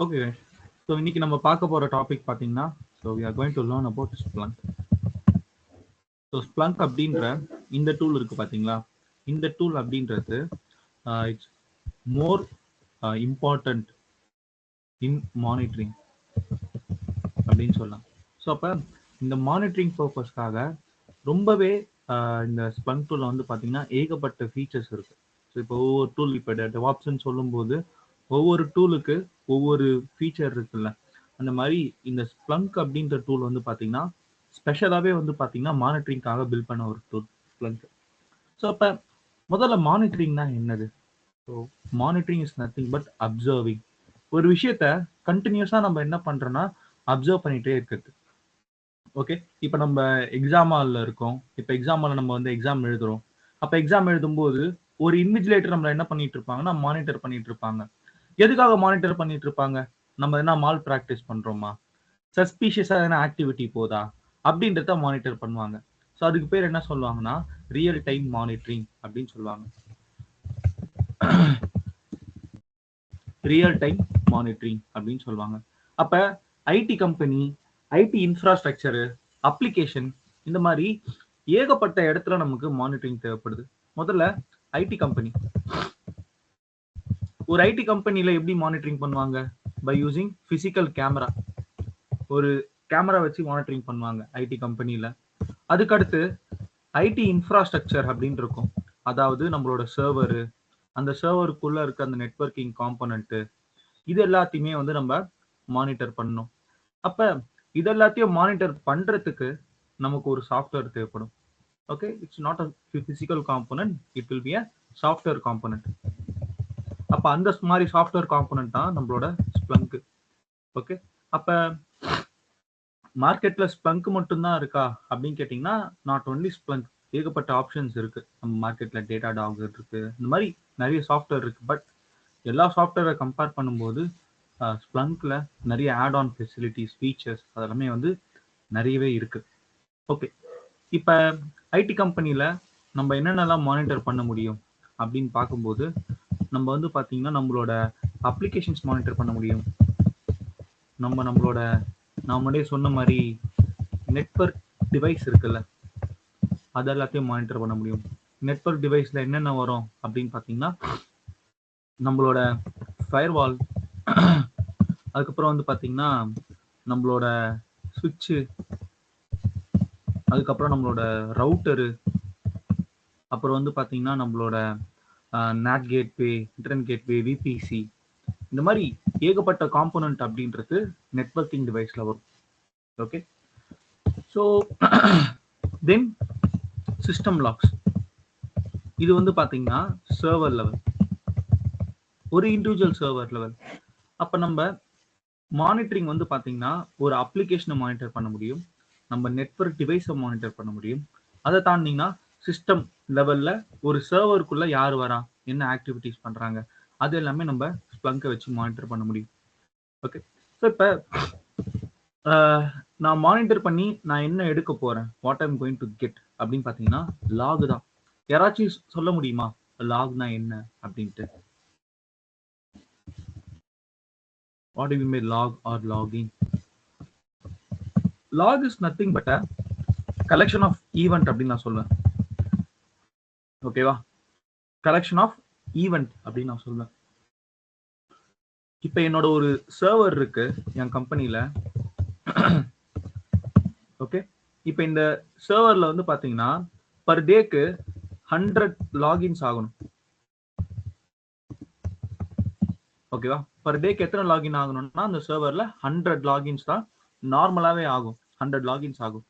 Okay. So இன்னைக்கு நம்ம பார்க்க போற டாபிக் பார்த்தீங்கன்னா, so we are going to learn about Splunk. So Splunk அப்படின்ற இந்த டூல் இருக்கு பார்த்தீங்களா? இந்த டூல் அப்படின்றது it's more important in monitoring அப்படின்னு சொல்லலாம். ஸோ அப்போ இந்த மானிட்டரிங் பர்பஸ்க்காக ரொம்பவே இந்த ஸ்ப்ளங்க் டூலில் வந்து பார்த்தீங்கன்னா ஏகப்பட்ட ஃபீச்சர்ஸ் இருக்கு. ஸோ இப்போ ஒவ்வொரு டூல் இப்போ டெவாப்ஸ்ன்னு சொல்லும்போது ஒவ்வொரு டூலுக்கு ஒவ்வொரு ஃபீச்சர் இருக்குல்ல, அந்த மாதிரி இந்த ஸ்ப்ளங்க் அப்படின்ற டூல் வந்து பார்த்தீங்கன்னா ஸ்பெஷலாகவே வந்து பார்த்தீங்கன்னா மானிட்டரிங்காக பில்ட் பண்ண ஒரு டூல் ஸ்ப்ளங்க். ஸோ அப்போ முதல்ல மானிட்டரிங்னா என்னது? So monitoring is nothing but observing. ஒரு விஷயத்த கண்டினியூஸாக நம்ம என்ன பண்ணுறோன்னா அப்சர்வ் பண்ணிகிட்டே இருக்கிறது. ஓகே, இப்போ நம்ம எக்ஸாம் ஹாலில் இருக்கோம். இப்போ எக்ஸாம் ஹாலில் நம்ம வந்து எக்ஸாம் எழுதுறோம். அப்போ எக்ஸாம் எழுதும்போது ஒரு இன்விஜிலேட்டர் நம்மளை என்ன பண்ணிட்டு இருப்பாங்கன்னா மானிட்டர் பண்ணிட்டு இருப்பாங்க. எதுக்காக மானிட்டர் பண்ணிட்டு இருப்பாங்க? நம்ம என்ன மால் ப்ராக்டிஸ் பண்றோமா, சஸ்பீஷியஸா எதனா ஆக்டிவிட்டி போதா அப்படின்றத மானிட்டர் பண்ணுவாங்க. ஸோ அதுக்கு பேர் என்ன சொல்லுவாங்கன்னா ரியல் டைம் மானிட்டரிங் அப்படின்னு சொல்லுவாங்க. ரியல் டைம் மானிட்டரிங் அப்படின்னு சொல்லுவாங்க. அப்ப IT company, IT infrastructure, application, இந்த மாதிரி ஏகப்பட்ட இடத்துல நமக்கு மானிட்டரிங் தேவைப்படுது. முதல்ல ஐடி கம்பெனி. ஒரு ஐடி கம்பெனில எப்படி மானிட்டரிங் பண்ணுவாங்க? By using physical camera. ஒரு கேமரா வச்சு மானிட்டரிங் பண்ணுவாங்க ஐடி கம்பெனில. அதுக்கடுத்து ஐடி இன்ஃப்ராஸ்ட்ரக்சர் அப்படின்னு இருக்கும். அதாவது நம்மளோட சர்வரு, அந்த சர்வருக்குள்ள இருக்க அந்த நெட்வொர்க்கிங் காம்பனண்ட், இது எல்லாத்தையுமே வந்து நம்ம மானிட்டர் பண்ணணும். அப்ப இது எல்லாத்தையும் மானிட்டர் பண்றதுக்கு நமக்கு ஒரு சாஃப்ட்வேர் தேவைப்படும். Okay, it's not a physical component, it will be a software component. அப்ப அந்த மாதிரி சாஃப்ட்வேர் காம்பனன்ட் தான் நம்மளோட ஸ்ப்ளங்க். ஓகே, அப்ப மார்க்கெட்ல ஸ்ப்ளங்க் மட்டும்தான் இருக்கா அப்படின்னு கேட்டீங்கன்னா நாட் ஒன்லி ஸ்ப்ளங்க், ஏகப்பட்ட ஆப்ஷன்ஸ் இருக்கு. நம்ம மார்க்கெட்ல டேட்டா டாக் இருக்கு, இந்த மாதிரி நிறைய சாஃப்ட்வேர் இருக்கு. பட் எல்லா சாஃப்ட்வேரை கம்பேர் பண்ணும்போது ஸ்ப்ளங்க்ல நிறைய ஆட் ஆன் ஃபெசிலிட்டிஸ், ஃபீச்சர்ஸ் அதெல்லாமே வந்து நிறையவே இருக்கு. ஓகே, இப்போ ஐடி கம்பெனியில் நம்ம என்னென்னலாம் மானிட்டர் பண்ண முடியும் அப்படின்னு பார்க்கும்போது நம்ம வந்து பார்த்தீங்கன்னா நம்மளோட அப்ளிகேஷன்ஸ் மானிட்டர் பண்ண முடியும். நம்மளோட நான் முன்னாடியே சொன்ன மாதிரி நெட்வொர்க் டிவைஸ் இருக்குல்ல, அது எல்லாத்தையும் மானிட்டர் பண்ண முடியும். நெட்வொர்க் டிவைஸில் என்னென்ன வரும் அப்படின்னு பார்த்தீங்கன்னா நம்மளோட ஃபயர்வால், அதுக்கப்புறம் வந்து பார்த்தீங்கன்னா நம்மளோட சுவிட்சு, அதுக்கப்புறம் நம்மளோட ரவுட்டரு, அப்புறம் வந்து பார்த்தீங்கன்னா நம்மளோட NAT gateway, internet gateway, VPC, இந்த மாதிரி ஏகப்பட்ட காம்போனன்ட் அப்படின்றது நெட்வொர்க்கிங் டிவைஸில் வரும். Okay, so then system logs. இது வந்து பார்த்தீங்கன்னா சர்வர் லெவல், ஒரு இண்டிவிஜுவல் சர்வர் லெவல். அப்போ நம்ம மானிட்டரிங் வந்து பார்த்தீங்கன்னா ஒரு அப்ளிகேஷனை மானிட்டர் பண்ண முடியும், நம்ம நெட்வொர்க் டிவைஸை மானிட்டர் பண்ண முடியும். அதை தாண்டிங்கன்னா சிஸ்டம் லெவல்ல ஒரு சர்வருக்குள்ள யார் வரா, என்ன ஆக்டிவிட்டிஸ் பண்றாங்க, அது எல்லாமே நம்ம ஸ்ப்ளங்கை வச்சு மானிட்டர் பண்ண முடியும். ஓகே, ஸோ இப்போ நான் மானிட்டர் பண்ணி நான் என்ன எடுக்க போறேன், what I'm going to get அப்படின்னு பார்த்தீங்கன்னா லாக் தான். யாராச்சும் சொல்ல முடியுமா லாக்னா என்ன அப்படின்ட்டு? What to you mean log or logging? Log is nothing but a collection of event அப்படின்னு நான் சொல்லுவேன். ஓகேவா, கலெக்ஷன் ஆஃப் ஈவெண்ட் அப்படின்னு நான் சொல்லுவேன். இப்போ என்னோட ஒரு சர்வர் இருக்கு என் கம்பெனியில். ஓகே, இப்போ இந்த சர்வரில் வந்து பார்த்தீங்கன்னா பர் டேக்கு 100 லாகின்ஸ் ஆகணும். ஓகேவா, பர் டேக்கு எத்தனை லாகின் ஆகணும்னா அந்த சர்வரில் 100 லாகின்ஸ் தான் நார்மலாகவே ஆகும். 100 லாகின்ஸ் ஆகும்.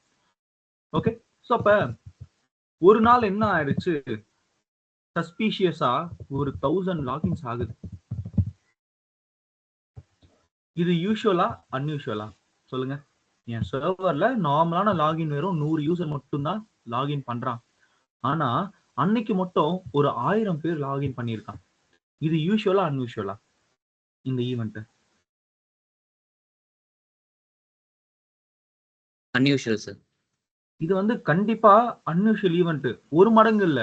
ஓகே, ஸோ அப்போ ஒரு நாள் என்ன ஆயிடுச்சு, சஸ்பீஷியஸா ஒரு 1000 லாகின்ஸ் ஆகுது. இது யூஷுவலா அன்யூஷுவலா சொல்லுங்க? என் சர்வர்ல நார்மலான லாகின் வெறும் 100 யூசர் மட்டும்தான் லாகின் பண்றான். ஆனா அன்னைக்கு மட்டும் ஒரு 1000 பேர் லாகின் பண்ணியிருக்கான். இது யூஷுவலா அன்யூஷுவலா இந்த ஈவெண்ட்? Unusual sir. இது வந்து கண்டிப்பா அன்யூஷுவல் ஈவெண்ட். ஒரு மடங்கு இல்ல,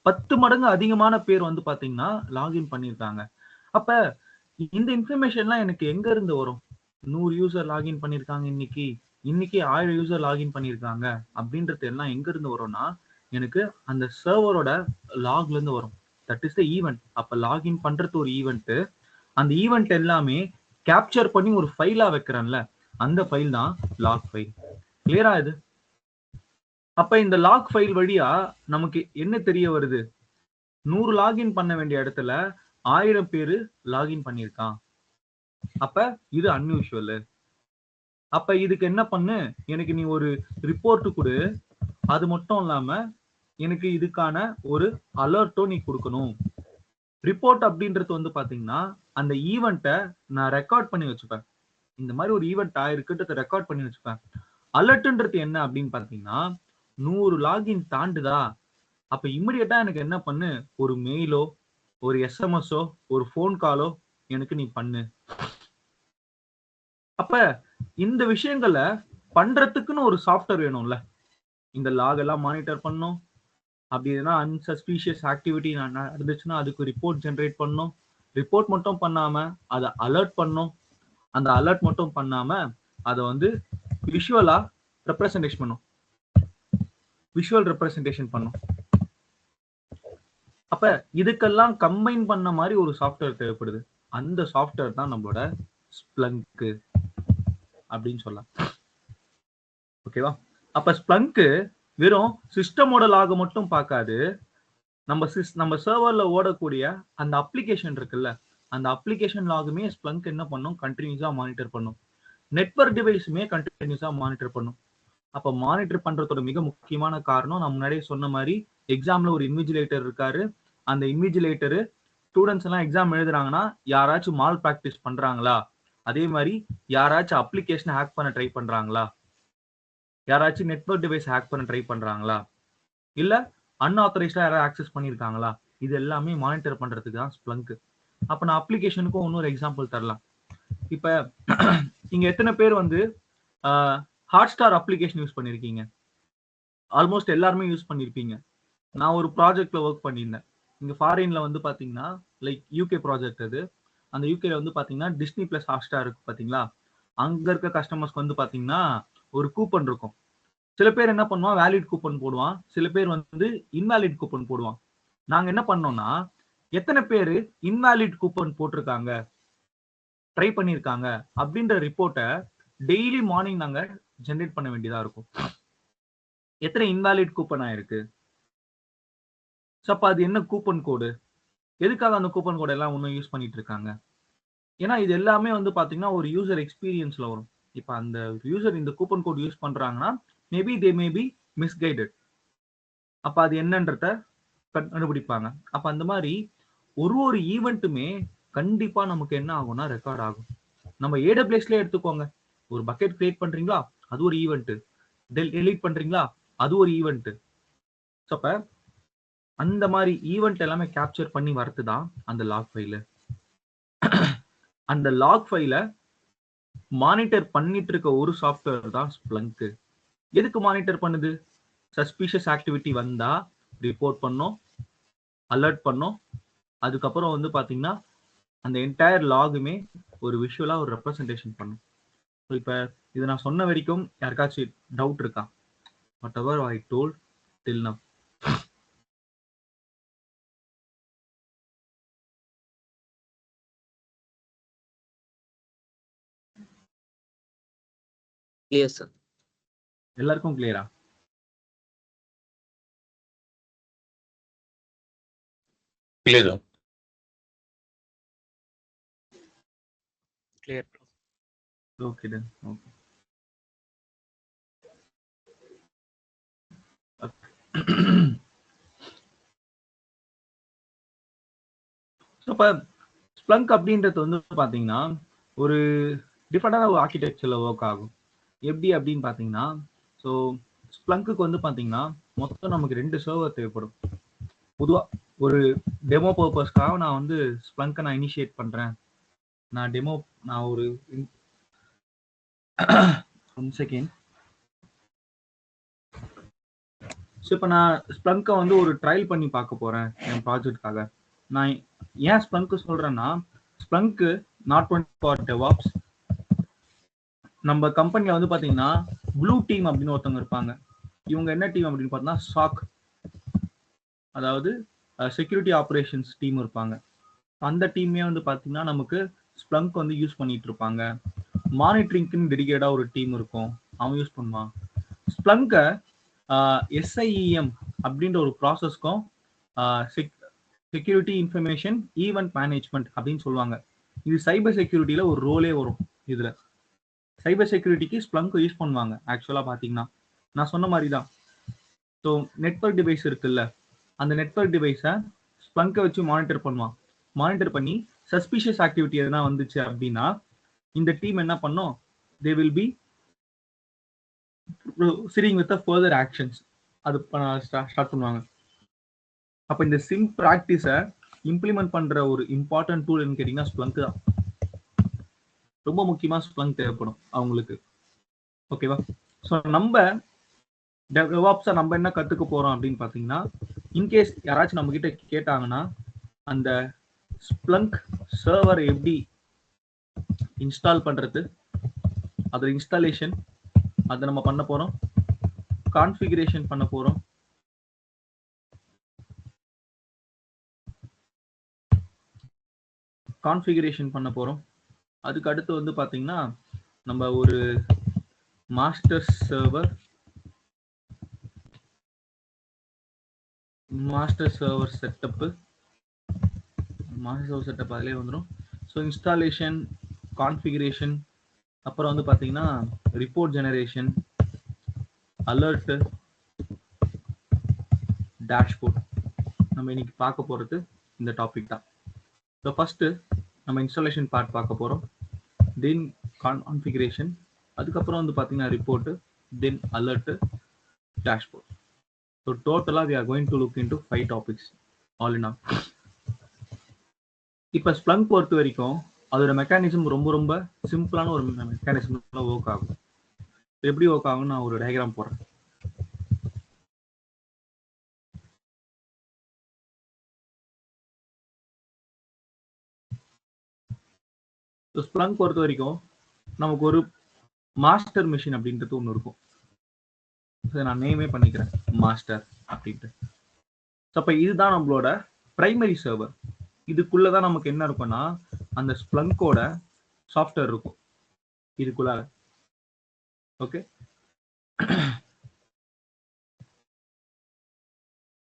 10 மடங்கு அதிகமான பேர் வந்து பாத்தீங்கன்னா லாகின் பண்ணியிருக்காங்க. அப்ப இந்த இன்ஃபர்மேஷன்லாம் எனக்கு எங்க இருந்து வரும்? 100 யூசர் லாகின் பண்ணிருக்காங்க இன்னைக்கு 1000 யூசர் லாகின் பண்ணிருக்காங்க அப்படின்றது எல்லாம் எங்க இருந்து வரும்னா எனக்கு அந்த சர்வரோட லாக்ல இருந்து வரும். That is the event. அப்ப லாகின் பண்றது ஒரு ஈவெண்ட். அந்த ஈவெண்ட் எல்லாமே கேப்சர் பண்ணி ஒரு ஃபைலா வைக்கிறேன்ல, அந்த ஃபைல் தான் லாக் ஃபைல். கிளியரா இது? அப்ப இந்த லாக் ஃபைல் வழியா நமக்கு என்ன தெரிய வருது? 100 லாகின் பண்ண வேண்டிய இடத்துல 1000 பேரு லாகின் பண்ணிருக்கான். அப்ப இது அன்யூஷுவல். அப்ப இதுக்கு என்ன பண்ணு, எனக்கு நீ ஒரு ரிப்போர்ட் கொடு. அது மட்டும் இல்லாம எனக்கு இதுக்கான ஒரு அலர்ட்டும் நீ கொடுக்கணும். ரிப்போர்ட் அப்படின்றது வந்து பாத்தீங்கன்னா அந்த ஈவெண்ட்டை நான் ரெக்கார்ட் பண்ணி வச்சுப்பேன். இந்த மாதிரி ஒரு ஈவெண்ட் ஆயிருக்குன்றத ரெக்கார்ட் பண்ணி வச்சுப்பேன். அலர்ட்ன்றது என்ன அப்படின்னு பாத்தீங்கன்னா 100 லாகின் தாண்டுதா, அப்ப இமிடியட்டா எனக்கு என்ன பண்ணு, ஒரு மெயிலோ ஒரு எஸ்எம்எஸோ ஒரு போன் காலோ எனக்கு நீ பண்ணு. அப்ப இந்த விஷயங்களை பண்றதுக்குன்னு ஒரு சாஃப்ட்வேர் வேணும்ல. இந்த லாக் எல்லாம் மானிட்டர் பண்ணும். அப்படி எதுனா அன்சஸ்பீஷியஸ் ஆக்டிவிட்டி நடந்துச்சுன்னா அதுக்கு ரிப்போர்ட் ஜென்ரேட் பண்ணும். ரிப்போர்ட் மட்டும் பண்ணாம அதை அலர்ட் பண்ணும். அந்த அலர்ட் மட்டும் பண்ணாம அதை வந்து விஷுவலா ரெப்ரசன்டேஷன் பண்ணும். விஷுவல் ரெப்ரசன்டேஷன் பண்ணும். அப்ப இதுக்கெல்லாம் கம்பைன் பண்ண மாதிரி ஒரு சாஃப்ட்வேர் தேவைப்படுது. அந்த சாஃப்ட்வேர் தான் நம்மளோட ஸ்ப்ளங்க் அப்படின்னு சொல்லலாம். ஓகேவா? அப்ப ஸ்ப்ளங்க் வெறும் சிஸ்டமோட லாக மட்டும் பார்க்காது. நம்ம சர்வர்ல ஓடக்கூடிய அந்த அப்ளிகேஷன் இருக்குல்ல, அந்த அப்ளிகேஷன் லாகுமே ஸ்ப்ளங்க் என்ன பண்ணும், கண்டினியூஸா மானிட்டர் பண்ணும். நெட்வொர்க் டிவைஸுமே கண்டினியூஸா மானிட்டர் பண்ணும். அப்ப மானிட்டர் பண்றதோட மிக முக்கியமான காரணம் நான் முன்னாடியே சொன்ன மாதிரி எக்ஸாம்ல ஒரு இன்விஜிலேட்டர் இருக்காரு. அந்த இன்விஜிலேட்டர் ஸ்டூடெண்ட்ஸ் எல்லாம் எக்ஸாம் எழுதுறாங்கன்னா யாராச்சும் மால் பிராக்டிஸ் பண்றாங்களா, அதே மாதிரி யாராச்சும் அப்ளிகேஷன் ஹேக் பண்ண ட்ரை பண்றாங்களா, யாராச்சும் நெட்வொர்க் டிவைஸ் ஹேக் பண்ண ட்ரை பண்றாங்களா, இல்ல அன்ஆத்தரைஸ்டா யாராவது ஆக்சஸ் பண்ணிருக்காங்களா, இது எல்லாமே மானிட்டர் பண்றதுக்கு தான் ஸ்ப்ளங்க். அப்ப நான் அப்ளிகேஷனுக்கும் இன்னொரு எக்ஸாம்பிள் தரலாம். இப்ப இங்க எத்தனை பேர் வந்து ஹாட்ஸ்டார் அப்ளிகேஷன் யூஸ் பண்ணிருக்கீங்க? ஆல்மோஸ்ட் எல்லாருமே யூஸ் பண்ணிருப்பீங்க. நான் ஒரு ப்ராஜெக்ட்ல ஒர்க் பண்ணியிருந்தேன். இங்க ஃபாரின்ல வந்து பாத்தீங்கன்னா லைக் யூகே ப்ராஜெக்ட் அது. அந்த யூகேல வந்து பாத்தீங்கன்னா டிஸ்னி பிளஸ் ஹாட்ஸ்டார் இருக்கு பாத்தீங்களா, அங்க இருக்க கஸ்டமர்ஸ்க்கு வந்து பாத்தீங்கன்னா ஒரு கூப்பன் இருக்கும். சில பேர் என்ன பண்ணுவான், வேலிட் கூப்பன் போடுவான். சில பேர் வந்து இன்வேலிட் கூப்பன் போடுவான். நாங்க என்ன பண்ணோம்னா எத்தனை பேரு இன்வேலிட் கூப்பன் போட்டிருக்காங்க, ட்ரை பண்ணிருக்காங்க அப்படின்ற ரிப்போர்ட்டை டெய்லி மார்னிங் நாங்க ஜென்ரேட் பண்ண வேண்டியதா இருக்கும். எத்தனை இன்வேலிட் கூப்பன் ஆயிருக்கு, அப்ப அது என்ன கூப்பன் கோடு, எதுக்காக அந்த கூப்பன் கோட் எல்லாம் இன்னும் யூஸ் பண்ணிட்டு இருக்காங்க? ஏன்னா இது எல்லாமே வந்து பாத்தீங்கன்னா ஒரு யூசர் எக்ஸ்பீரியன்ஸ்ல வரும். இப்ப அந்த யூசர் இந்த கூப்பன் கோட் யூஸ் பண்றாங்கன்னா maybe they may be misguided. அப்ப அது என்னன்றத கண்டுபிடிப்பாங்க. அப்ப அந்த மாதிரி ஒரு ஈவெண்ட்டுமே கண்டிப்பா நமக்கு என்ன ஆகும்னா ரெக்கார்ட் ஆகும். நம்ம ஏடபிள்யூஎஸ்ல எடுத்துக்கோங்க. ஒரு பக்கெட் கிரியேட் பண்றீங்களா, அது ஒரு ஈவெண்ட். டெலீட் பண்றீங்களா, அது ஒரு ஈவெண்ட். அப்ப அந்த மாதிரி ஈவெண்ட் எல்லாமே கேப்சர் பண்ணி வரதுதான் அந்த லாக் ஃபைல். அந்த லாக் ஃபைல மானிட்டர் பண்ணிட்டு இருக்க ஒரு சாஃப்ட்வேர் தான் ஸ்ப்ளங்க். எதுக்கு மானிட்டர் பண்ணுது? சஸ்பீஷியஸ் ஆக்டிவிட்டி வந்தா ரிப்போர்ட் பண்ணும், அலர்ட் பண்ணும். அதுக்கப்புறம் வந்து பாத்தீங்கன்னா அந்த என்டையர் லாகுமே ஒரு விஷுவலா ஒரு ரெப்ரசன்டேஷன் பண்ணும். இப்ப இது நான் சொன்ன வரைக்கும் யாருக்காச்சும் டவுட் இருக்கா? whatever I told till now. Clear, sir. எல்லாருக்கும் கிளியரா? Clear, sir. Clear. Okay then. Okay. இப்ப ஸ்ப்ளங்க் அப்படின்றது வந்து பாத்தீங்கன்னா ஒரு டிஃபரெண்டான ஒரு ஆர்கிடெக்சர்ல ஒர்க் ஆகும். எப்படி அப்படின்னு பாத்தீங்கன்னா, ஸோ ஸ்ப்ளங்க்கு வந்து பாத்தீங்கன்னா மொத்தம் நமக்கு 2 சர்வர் தேவைப்படும். பொதுவா ஒரு டெமோ பர்பஸ்க்காக நான் வந்து ஸ்ப்ளங்கை நான் இனிஷியேட் பண்றேன். நான் ஒரு 1 செகண்ட். ஸோ இப்போ நான் ஸ்ப்ளங்கை வந்து ஒரு ட்ரையல் பண்ணி பார்க்க போறேன் என் ப்ராஜெக்ட்காக. நான் ஏன் ஸ்ப்ளங்க் சொல்றேன்னா, Splunk not only for DevOps. நம்ம கம்பெனில வந்து பாத்தீங்கன்னா ப்ளூ டீம் அப்படின்னு ஒருத்தவங்க இருப்பாங்க. இவங்க என்ன டீம் அப்படின்னு பார்த்தீங்கன்னா சாக், அதாவது செக்யூரிட்டி ஆப்ரேஷன்ஸ் டீம் இருப்பாங்க. அந்த டீமே வந்து பாத்தீங்கன்னா நமக்கு ஸ்ப்ளங்க் வந்து யூஸ் பண்ணிட்டு இருப்பாங்க. மானிட்டரிங்க்குன்னு டெடிகேட்டா ஒரு டீம் இருக்கும், அவன் யூஸ் பண்ணுவான். ஸ்ப்ளங்கை எஸ்ஐஇஎம் அப்படின்ற ஒரு ப்ராசஸ்க்கும் செக்யூரிட்டி இன்ஃபர்மேஷன் ஈவென்ட் மேனேஜ்மெண்ட் அப்படின்னு சொல்லுவாங்க. இது சைபர் செக்யூரிட்டியில ஒரு ரோலே வரும். இதுல சைபர் செக்யூரிட்டிக்கு ஸ்ப்ளங்க் யூஸ் பண்ணுவாங்க. ஆக்சுவலா பாத்தீங்கன்னா நான் சொன்ன மாதிரி தான். ஸோ நெட்வொர்க் டிவைஸ் இருக்குல்ல, அந்த நெட்வொர்க் டிவைஸை ஸ்ப்ளங்கை வச்சு மானிட்டர் பண்ணுவான். மானிட்டர் பண்ணி சஸ்பிஷியஸ் ஆக்டிவிட்டி எதனா வந்துச்சு அப்படின்னா இந்த டீம் என்ன பண்ணும், they will be proceeding with the further actions. அது ஸ்டார்ட் பண்ணுவாங்க. அப்ப இந்த சிம் பிராக்டிஸை இம்ப்ளிமெண்ட் பண்ற ஒரு இம்பார்ட்டன்ட் டூல் என்ன கேட்டீங்கன்னா ஸ்ப்ளங்க் தான். ரொம்ப முக்கியமா ஸ்ப்ளங்க் தேவைப்படும் அவங்களுக்கு. ஓகேவா? ஸோ நம்ம டெவாப்ஸா நம்ம என்ன கத்துக்க போறோம் அப்படின்னு பாத்தீங்கன்னா, இன்கேஸ் யாராச்சும் நம்ம கிட்ட கேட்டாங்கன்னா அந்த ஸ்ப்ளங்க் சர்வர் எப்படி இன்ஸ்டால் பண்றது, அதோட இன்ஸ்டாலேஷன் அதை நம்ம பண்ண போறோம், கான்ஃபிகரேஷன் பண்ண போறோம், அதுக்கு அடுத்து வந்து பாத்தீங்கன்னா நம்ம ஒரு மாஸ்டர் சர்வர் செட்டப் அதிலே வந்துடும். ஸோ இன்ஸ்டாலேஷன், கான்ஃபிகரேஷன், அப்புறம் வந்து பாத்தீங்கன்னா ரிப்போர்ட் ஜெனரேஷன், அலர்ட், டேஷ்போர்ட். நம்ம இன்னைக்கு பார்க்க போறது இந்த டாபிக் தான். ஸோ ஃபர்ஸ்ட் நம்ம இன்ஸ்டாலேஷன் பார்ட் பார்க்க போறோம், தென் கான்ஃபிகரேஷன், அதுக்கப்புறம் வந்து பாத்தீங்கன்னா ரிப்போர்ட், தென் அலர்ட், டேஷ்போர்ட். ஸோ டோட்டலா we are going to look into 5 topics all in all. இப்போ ஸ்ப்ளங்க் பொறுத்த வரைக்கும் அதோட மெக்கானிசம் ரொம்ப ரொம்ப சிம்பிளான ஒரு மெக்கானிசம் ஒர்க் ஆகும். எப்படி ஒர்க் ஆகும் நான் ஒரு டயக்ராம் போடுறேன். ஸ்ப்ளங்க் பொறுத்த வரைக்கும் நமக்கு ஒரு மாஸ்டர் மிஷின் அப்படின்றது ஒன்று இருக்கும். நான் நேமே பண்ணிக்கிறேன் மாஸ்டர் அப்படின்ட்டு. அப்ப இதுதான் நம்மளோட பிரைமரி சர்வர். இதுக்குள்ளதான் நமக்கு என்ன இருக்கும்னா அந்த ஸ்ப்ளங்கோட சாஃப்ட்வேர் இருக்கும் இதுக்குள்ள. ஓகே,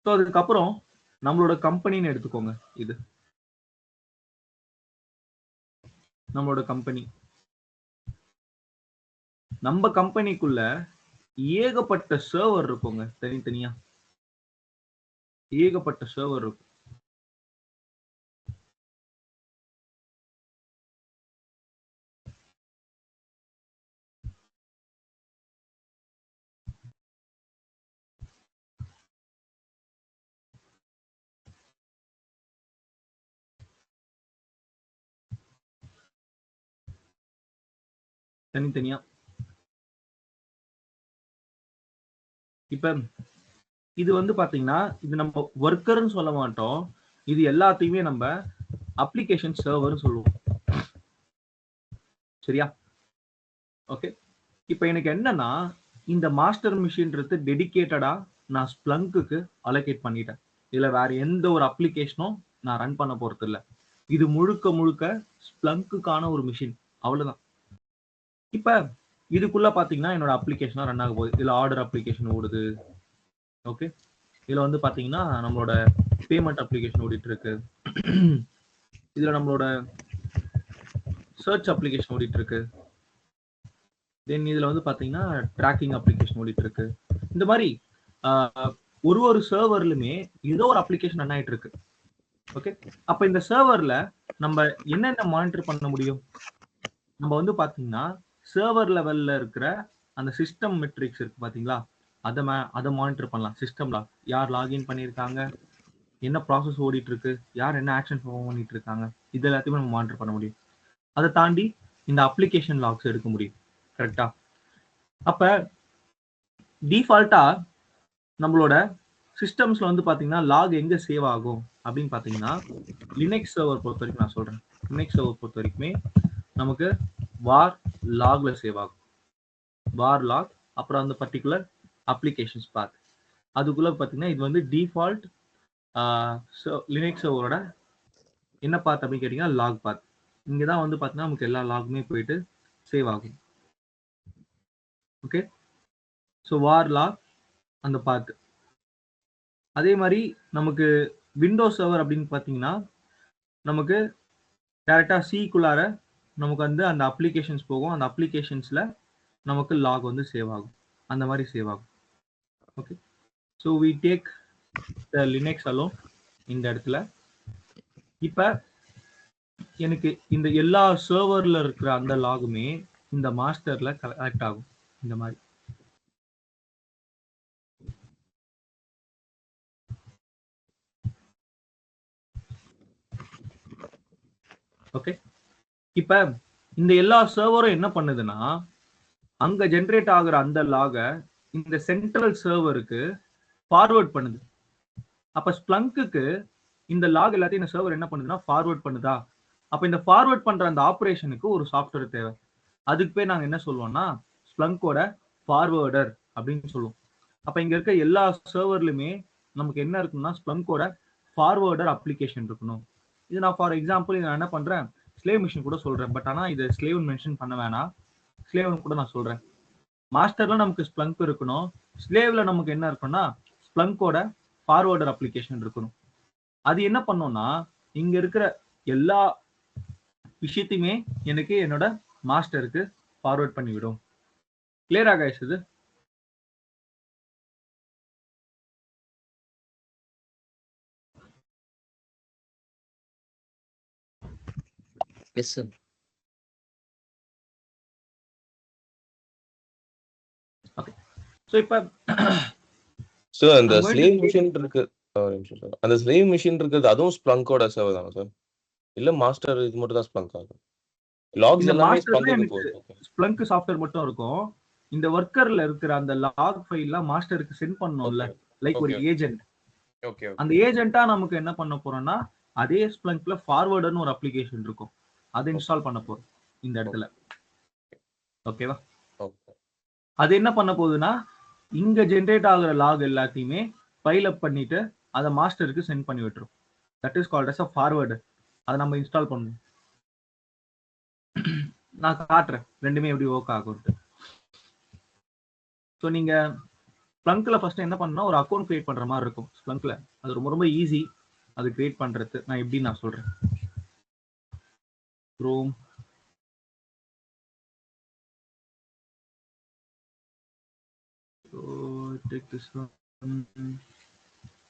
ஸோ அதுக்கப்புறம் நம்மளோட கம்பெனின்னு எடுத்துக்கோங்க. இது நம்மளோட கம்பெனி. நம்ம கம்பெனிக்குள்ள ஏகப்பட்ட சர்வர் இருக்குங்க, தனித்தனியா ஏகப்பட்ட சர்வர் இருக்கும். தனித்தனியா. இப்ப இது வந்து பாத்தீங்கன்னா இது நம்ம ஒர்க்கர்னு சொல்ல மாட்டோம், இது எல்லாத்தையுமே நம்ம அப்ளிகேஷன் சர்வர்னு சொல்லுவோம். சரியா? ஓகே, இப்போ எனக்கு என்னன்னா இந்த மாஸ்டர் மிஷின்றது டெடிகேட்டடா நான் ஸ்ப்ளங்க்குக்கு அலோகேட் பண்ணிட்டேன். இதுல வேற எந்த ஒரு அப்ளிகேஷனும் நான் ரன் பண்ண போறது இல்லை. இது முழுக்க முழுக்க ஸ்ப்ளங்க்குக்கான ஒரு மிஷின், அவ்வளவுதான். இப்ப இதுக்குள்ள பாத்தீங்கன்னா என்னோட அப்ளிகேஷனா ரன் ஆக போகுது. இதுல ஆர்டர் அப்ளிகேஷன் ஓடுது. ஓகே, இதுல வந்து பாத்தீங்கன்னா நம்மளோட பேமெண்ட் அப்ளிகேஷன் ஓடிட்டு இருக்கு. இதுல நம்மளோட சர்ச் அப்ளிகேஷன் ஓடிட்டு இருக்கு. தென் இதுல வந்து பாத்தீங்கன்னா ட்ராக்கிங் அப்ளிகேஷன் ஓடிட்டு இருக்கு. இந்த மாதிரி ஒரு சர்வர்லுமே ஏதோ ஒரு அப்ளிகேஷன் ரன் ஆயிட்டு இருக்கு. ஓகே, அப்ப இந்த சர்வர்ல நம்ம என்னென்ன மானிட்டர் பண்ண முடியும்? நம்ம வந்து பாத்தீங்கன்னா சர்வர் லெவல்ல இருக்கிற அந்த சிஸ்டம் மெட்ரிக்ஸ் இருக்கு பாத்தீங்களா, அதை மானிட்டர் பண்ணலாம். சிஸ்டம்ல யார் லாகின் பண்ணியிருக்காங்க, என்ன ப்ராசஸ் ஓடிட்டு இருக்கு, யார் என்ன ஆக்ஷன் பண்ணிட்டு இருக்காங்க, இது எல்லாத்தையுமே நம்ம மானிட்டர் பண்ண முடியும். அதை தாண்டி இந்த அப்ளிகேஷன் லாக்ஸ் எடுக்க முடியும். கரெக்டா? அப்ப டிஃபால்ட்டா நம்மளோட சிஸ்டம்ஸ்ல வந்து பாத்தீங்கன்னா லாக் எங்க சேவ் ஆகும் அப்படின்னு பாத்தீங்கன்னா லினக்ஸ் சர்வர் பொறுத்த வரைக்கும் நான் சொல்றேன். லினக்ஸ் சர்வர் பொறுத்த வரைக்குமே நமக்கு வார் லாக்ல சேவ் ஆகும். வார் லாக், அப்புறம் அந்த பர்டிகுலர் அப்ளிகேஷன்ஸ் பாத். அதுக்குள்ள பார்த்தீங்கன்னா இது வந்து டிஃபால்ட் லினக்ஸ் சர்வரோட என்ன பாத் அப்படின்னு கேட்டீங்கன்னா லாக் பாத். இங்கே தான் வந்து பார்த்தீங்கன்னா நமக்கு எல்லா லாகுமே போயிட்டு சேவ் ஆகும். ஓகே, ஸோ வார் லாக் அந்த பாத்து. அதே மாதிரி நமக்கு விண்டோஸ் சர்வர் அப்படின்னு பார்த்தீங்கன்னா நமக்கு டேரெக்டாக சிக்குள்ளார நமக்கு வந்து அந்த அப்ளிகேஷன்ஸ் போகும். அந்த அப்ளிகேஷன்ஸில் நமக்கு லாக் வந்து சேவ் ஆகும். அந்த மாதிரி சேவ் ஆகும். Okay, so we take the Linux alone இந்த இடத்துல. இப்போ எனக்கு இந்த எல்லா சர்வரில் இருக்கிற அந்த லாகுமே இந்த மாஸ்டரில் கலெக்ட் ஆகும் இந்த மாதிரி. ஓகே, இப்போ இந்த எல்லா சர்வரும் என்ன பண்ணுதுன்னா அங்க ஜென்ரேட் ஆகுற அந்த லாகை இந்த சென்ட்ரல் சர்வருக்கு ஃபார்வர்ட் பண்ணுது. அப்ப ஸ்ப்ளங்க்குக்கு இந்த லாக் எல்லாத்தையும் இந்த சர்வர் என்ன பண்ணுதுன்னா ஃபார்வர்ட் பண்ணுதா. அப்ப இந்த ஃபார்வர்ட் பண்ற அந்த ஆப்ரேஷனுக்கு ஒரு சாஃப்ட்வேர் தேவை. அதுக்கு பேர் நாங்க என்ன சொல்லுவோம்னா ஸ்ப்ளங்கோட ஃபார்வர்டர் அப்படின்னு சொல்லுவோம். அப்ப இங்க இருக்க எல்லா சர்வர்லுமே நமக்கு என்ன இருக்குன்னா ஸ்ப்ளங்கோட ஃபார்வர்டர் அப்ளிகேஷன் இருக்கணும். இது நான் ஃபார் எக்ஸாம்பிள் நான் என்ன பண்றேன், ஸ்லேவ் மிஷின் கூட சொல்றேன். பட் ஆனா இது ஸ்லேவ் மென்ஷன் பண்ண வேணாம், ஸ்லேவ் கூட நான் சொல்றேன். மாஸ்டர்ல நமக்கு ஸ்ப்ளங்க் இருக்கணும், ஸ்லேவ்ல நமக்கு என்ன இருக்கும்னா ஸ்ப்ளங்கோட ஃபார்வர்டர் அப்ளிகேஷன் இருக்கணும். அது என்ன பண்ணோம்னா இங்க இருக்கிற எல்லா விஷயத்தையுமே எனக்கு என்னோட மாஸ்டருக்கு ஃபார்வர்ட் பண்ணிவிடும். கிளியரா கைஸ்? இது எஸ் சார். ஓகே, சோ இப்போ சோ அந்த ஸ்லேவ் மிஷின் இருக்கு, அந்த ஸ்லேவ் மிஷின் இருக்குது அதுவும் ஸ்ப்ளங்கோட சர்வர் தானா சார்? இல்ல மாஸ்டர் இது மட்டும் தான் ஸ்ப்ளங்க் ஆகும்? லாக்ஸ் எல்லாமே ஸ்ப்ளங்க்கு போகுது. ஸ்ப்ளங்க் சாஃப்ட்வேர் மட்டும் இருக்கும். இந்த வர்க்கர்ல இருக்கிற அந்த லாக் ஃபைல்லாம் மாஸ்டருக்கு சென்ட் பண்ணனும்ல, லைக் ஒரு ஏஜென்ட். ஓகே, அந்த ஏஜென்ட்டா நமக்கு என்ன பண்ண போறோம்னா அதே ஸ்ப்ளங்க்ல ஃபார்வர்டர்னு ஒரு அப்ளிகேஷன் இருக்கும், அதை இன்ஸ்டால் பண்ண போறோம் இந்த இடத்துல. ஓகேவா? ஓகே. அது என்ன பண்ண போகுதுன்னா இங்க ஜென்ரேட் ஆகுற லாக் எல்லாத்தையுமே ஃபைல் அப் பண்ணிட்டு அதை மாஸ்டருக்கு சென்ட் பண்ணி விட்டுரும். That is called as a forwarder. அதை நம்ம இன்ஸ்டால் பண்ணணும். நான் காட்டுறேன் ரெண்டுமே எப்படி ஒர்க் ஆகும்ட்டு. ஸோ நீங்க ஸ்ப்ளங்க்ல ஃபர்ஸ்ட் என்ன பண்ணா ஒரு அக்கௌண்ட் கிரியேட் பண்ற மாதிரி இருக்கும் ஸ்ப்ளங்க்ல. அது ரொம்ப ரொம்ப ஈஸி அது கிரியேட் பண்றது. நான் எப்படி நான் சொல்றேன். Chrome, so take this one.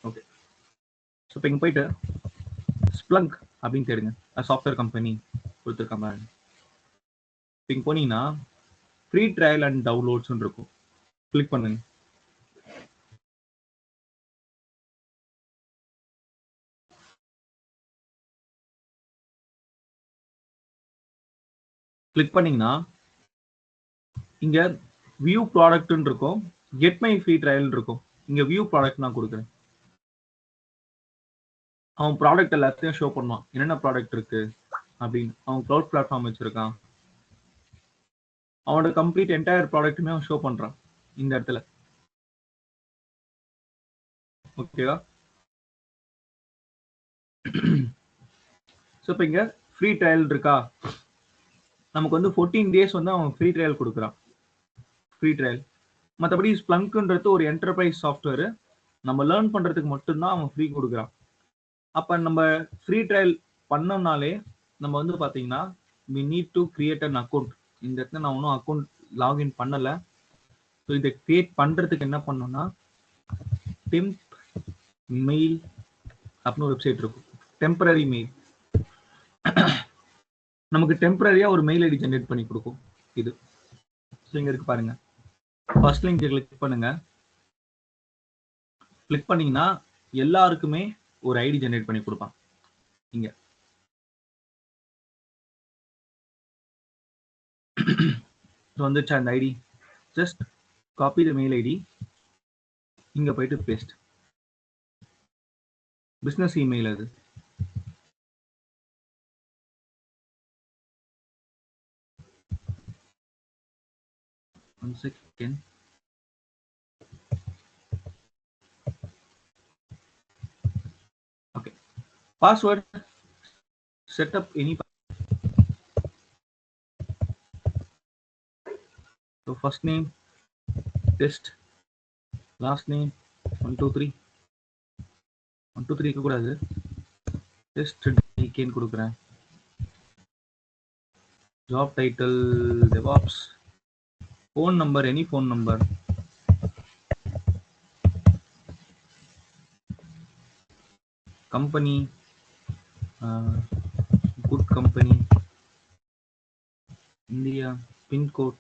Okay, so இப்போ இங்கே போயிட்டு ஸ்ப்ளங்க் அப்படின்னு தேடுங்க. சாஃப்ட்வேர் கம்பெனி கொடுத்துருக்காங்க. இங்கே போனீங்கன்னா ஃப்ரீ ட்ரையல் அண்ட் டவுன்லோட்ஸ்ன்னு இருக்கும். கிளிக் பண்ணுங்க. கிளிக் பண்ணீங்கன்னா இங்க வியூ ப்ராடக்ட்னு இருக்கும், கெட் மை ஃப்ரீ ட்ரையல் இருக்கும். இங்க வியூ ப்ராடக்ட் நான் கொடுக்குறேன். அவன் ப்ராடக்ட் எல்லாத்தையும் ஷோ பண்ணுவான், என்னென்ன ப்ராடக்ட் இருக்கு அப்படின்னு. அவன் க்ளவுட் பிளாட்ஃபார்ம் வச்சிருக்கான், அவனோட கம்ப்ளீட் என்டையர் ப்ராடக்ட்டுமே அவன் ஷோ பண்றான் இந்த இடத்துல. ஓகேவா? ஸோ இப்போ இங்க ஃப்ரீ ட்ரையல் இருக்கா, நமக்கு வந்து 14 days வந்து அவன் ஃப்ரீ ட்ரையல் கொடுக்குறான். Free trial. மற்றபடி ஸ்ப்ளங்க்ன்றது ஒரு என்டர்பிரைஸ் சாஃப்ட்வேர், நம்ம லேர்ன் பண்றதுக்கு மட்டும்தான் அவன் ஃப்ரீ கொடுக்குறான். அப்ப நம்ம ஃப்ரீ ட்ரையல் பண்ணோம்னாலே நம்ம வந்து பாத்தீங்கன்னா we need to create an account. இந்த இடத்துல நான் ஒன்றும் அக்கௌண்ட் லாகின் பண்ணல. ஸோ இதை கிரியேட் பண்றதுக்கு என்ன பண்ணோம்னா டெம்ப் மெயில் அப்படின்னு ஒரு வெப்சைட் இருக்கும். டெம்பரரி மெயில் நமக்கு டெம்பரரியா ஒரு மெயில் ஐடி ஜென்ரேட் பண்ணி கொடுக்கும் இது. ஸோ இங்க இருக்கு பாருங்க, ஃபர்ஸ்ட் லிங்க் கிளிக் பண்ணுங்க. கிளிக் பண்ணீங்கன்னா எல்லாருக்குமே ஒரு ஐடி ஜென்ரேட் பண்ணி கொடுப்பான். இங்க வந்துச்சா அந்த ID? Just copy the mail ID, இங்க போயிட்டு பேஸ்ட். பிசினஸ் இமெயில் அது. 1 second. Okay. Password. Set up any. So first name, test, last name, 1 2 3. 1 2 3 இருக்க கூடாது. Test DKன்னு கொடுக்குறேன். Job title DevOps. Phone number, any phone number. Company, good company. India, pin code.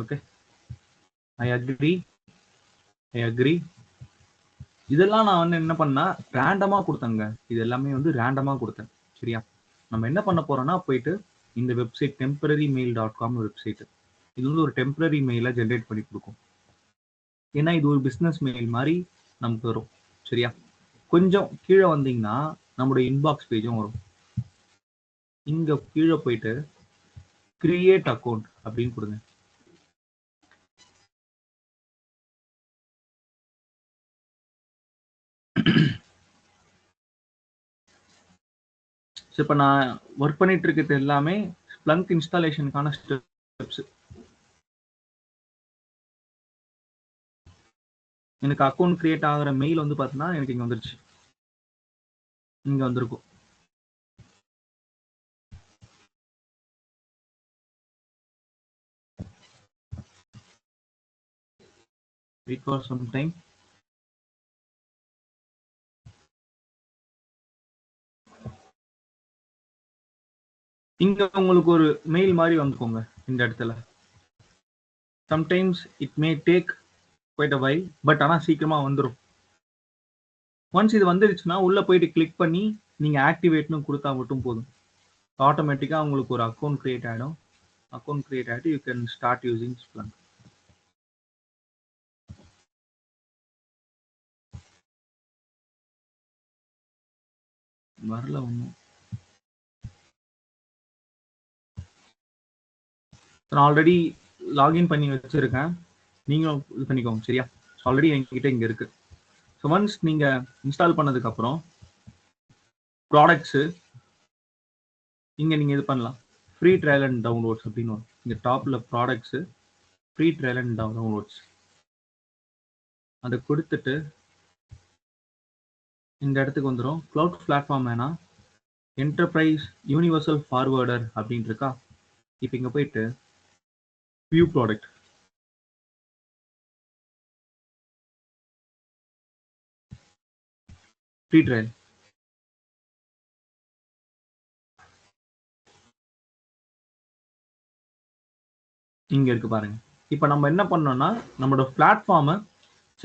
Okay. I agree. இதெல்லாம் நான் வந்து என்ன பண்ணா ரேண்டமா கொடுத்தேங்க. இது எல்லாமே வந்து ரேண்டமா கொடுத்தேன். சரியா? நம்ம என்ன பண்ண போறோம்னா போயிட்டு இந்த வெப்சைட் temporarymail.com வெப்சைட். இது வந்து ஒரு டெம்பரரி மெயிலை ஜென்ரேட் பண்ணி கொடுக்கும். ஏன்னா இது ஒரு பிஸ்னஸ் மெயில் மாதிரி நமக்கு வரும். சரியா? கொஞ்சம் கீழே வந்தீங்கன்னா நம்மளுடைய இன்பாக்ஸ் பேஜும் வரும். இங்க கீழே போயிட்டு கிரியேட் அக்கௌண்ட் அப்படின்னு கொடுங்க. இப்போ நான் ஒர்க் பண்ணிட்டு இருக்கிறது எல்லாமே Splunk இன்ஸ்டாலேஷனுக்கான ஸ்டெப்ஸ். எனக்கு அக்கௌண்ட் கிரியேட் ஆகிற மெயில் வந்து பார்த்தீங்கன்னா எனக்கு இங்கே வந்துருச்சு. இங்கே வந்திருக்கும். Wait for some time. இங்க உங்களுக்கு ஒரு மெயில் மாதிரி வந்துக்கோங்க இந்த இடத்துல. Sometimes it may take quite a while, but ஆனால் சீக்கிரமா வந்துடும். ஒன்ஸ் இது வந்துருச்சுன்னா உள்ள போயிட்டு கிளிக் பண்ணி நீங்க ஆக்டிவேட்னு கொடுத்தா மட்டும் போதும். ஆட்டோமேட்டிக்கா உங்களுக்கு ஒரு அக்கௌண்ட் கிரியேட் ஆகிடும். அக்கௌண்ட் கிரியேட் ஆகிட்டு you can start using Splunk. வரல ஒன்றும். நான் ஆல்ரெடி லாகின் பண்ணி வச்சிருக்கேன். நீங்களும் இது பண்ணிக்கோங்க. சரியா? ஆல்ரெடி என்கிட்ட இங்க இருக்கு. ஸோ ஒன்ஸ் நீங்க இன்ஸ்டால் பண்ணதுக்கு அப்புறம் ப்ராடக்ட்ஸ் இங்க நீங்க இது பண்ணலாம். ஃப்ரீ ட்ரையல் அண்ட் டவுன்லோட்ஸ் அப்படின்னு வரும். இங்க டாப்ல products, free trial and downloads அதை கொடுத்துட்டு இந்த இடத்துக்கு வந்துடும். கிளவுட் பிளாட்ஃபார்ம் வேணா என்டர்பிரைஸ் யூனிவர்சல் ஃபார்வர்டர் அப்படின்னு இருக்கா. இப்போ இங்க போயிட்டு வியூ ப்ராடக்ட், ஃப்ரீ ட்ரையல், இங்க இருக்கு பாருங்க. இப்போ நம்ம என்ன பண்ணோம்னா நம்மளோட பிளாட்ஃபார்மை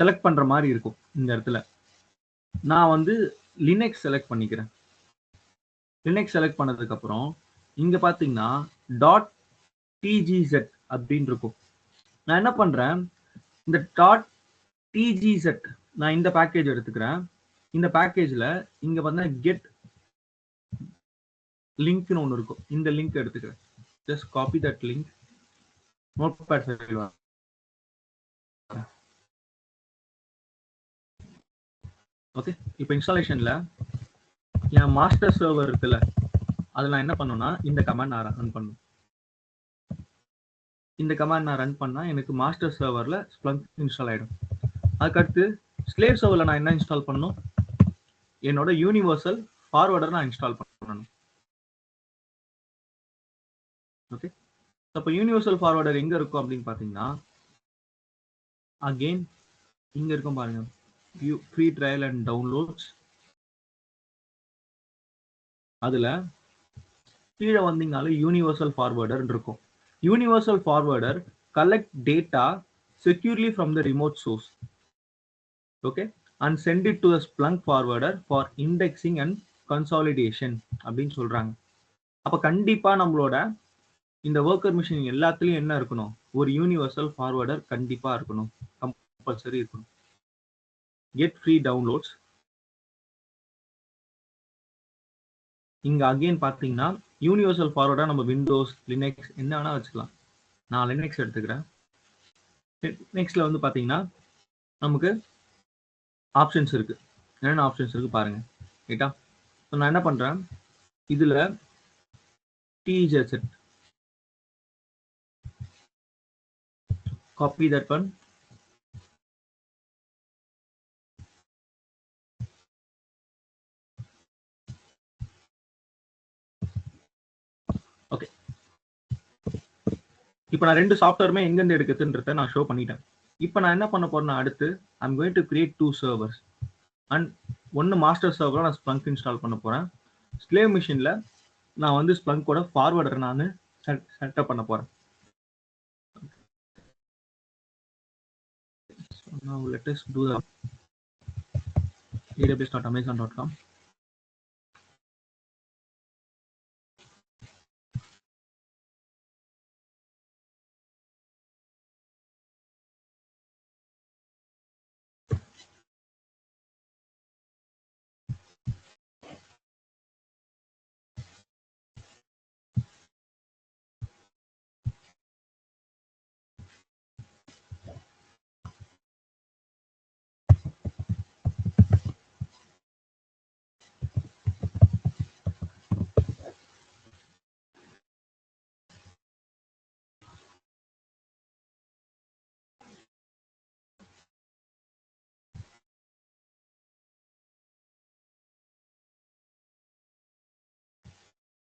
செலக்ட் பண்ற மாதிரி இருக்கும். இந்த இடத்துல நான் வந்து லினக்ஸ் செலக்ட் பண்ணிக்கிறேன். லினக்ஸ் செலக்ட் பண்ணதுக்கு அப்புறம் இங்க பாத்தீங்கன்னா .tgz அப்படின்னு இருக்கும். நான் என்ன பண்றேன், இந்த .tgz நான் இந்த பேக்கேஜ் எடுத்துக்கிறேன். இந்த பேக்கேஜ்ல இங்க பார்த்தா கெட் லிங்க்னு ஒன்று இருக்கும். இந்த லிங்க் எடுத்துக்கிறேன். Just copy that link. Notepad file. Okay. இப்போ இன்ஸ்டாலேஷன்ல என் மாஸ்டர் சர்வர் இருக்குல்ல, அதில் நான் என்ன பண்ணுன்னா இந்த கமாண்ட் நான் ரன் பண்ணும். இந்த கமாண்ட் நான் ரன் பண்ணா எனக்கு மாஸ்டர் சர்வர்ல Splunk இன்ஸ்டால் ஆயிடும். அதுக்கடுத்து ஸ்லேவ் சர்வர்ல நான் என்ன இன்ஸ்டால் பண்ணணும், என்னோட யூனிவர்சல் ஃபார்வர்டர் நான் இன்ஸ்டால் பண்ணணும். ஓகே. அப்போ யூனிவர்சல் ஃபார்வர்டர் எங்க இருக்கும் அப்படின்னு பாத்தீங்கன்னா அகெயின் இங்க இருக்கும் பாருங்க. Free trial and downloads. அதுல கீழே வந்தீங்கனாலும் யூனிவர்சல் ஃபார்வர்டர் இருக்கும். Universal forwarder collect data securely from the remote source. Okay. And send it to the Splunk forwarder for indexing and consolidation அப்படின்னு சொல்றாங்க. அப்ப கண்டிப்பா நம்மளோட இந்த ஒர்க்கர் மிஷின் எல்லாத்துலயும் என்ன இருக்கணும், ஒரு யூனிவர்சல் ஃபார்வர்டர் கண்டிப்பா இருக்கணும். கம்பல்சரி இருக்கணும். Get free downloads. இங்க அகைன் பாத்தீங்கன்னா யூனிவர்சல் ஃபார்வர்டா நம்ம விண்டோஸ் லினக்ஸ் என்ன வேணா வச்சுக்கலாம். நான் லினக்ஸ் எடுத்துக்கிறேன். நெக்ஸ்ட்ல வந்து பாத்தீங்கன்னா நமக்கு ஆப்ஷன்ஸ் இருக்கு. என்னென்ன ஆப்ஷன்ஸ் இருக்கு பாருங்க. ரைட்டா? ஸோ நான் என்ன பண்றேன், இதுல TZZ copy that one. Okay, இப்போ நான் ரெண்டு சாஃப்ட்வேருமே எங்கேருந்து எடுக்குதுன்றத நான் ஷோ பண்ணிட்டேன். இப்போ நான் என்ன பண்ண போறேன்னா அடுத்து I'm going to create 2 servers and ஒன்று மாஸ்டர் சர்வரில் நான் ஸ்ப்ளங்க் இன்ஸ்டால் பண்ண போறேன். ஸ்லேவ் மிஷினில் நான் வந்து ஸ்ப்ளங்கோட ஃபார்வர்டர் நான் செட்டப் பண்ண போறேன். So now let us do the aws.amazon.com.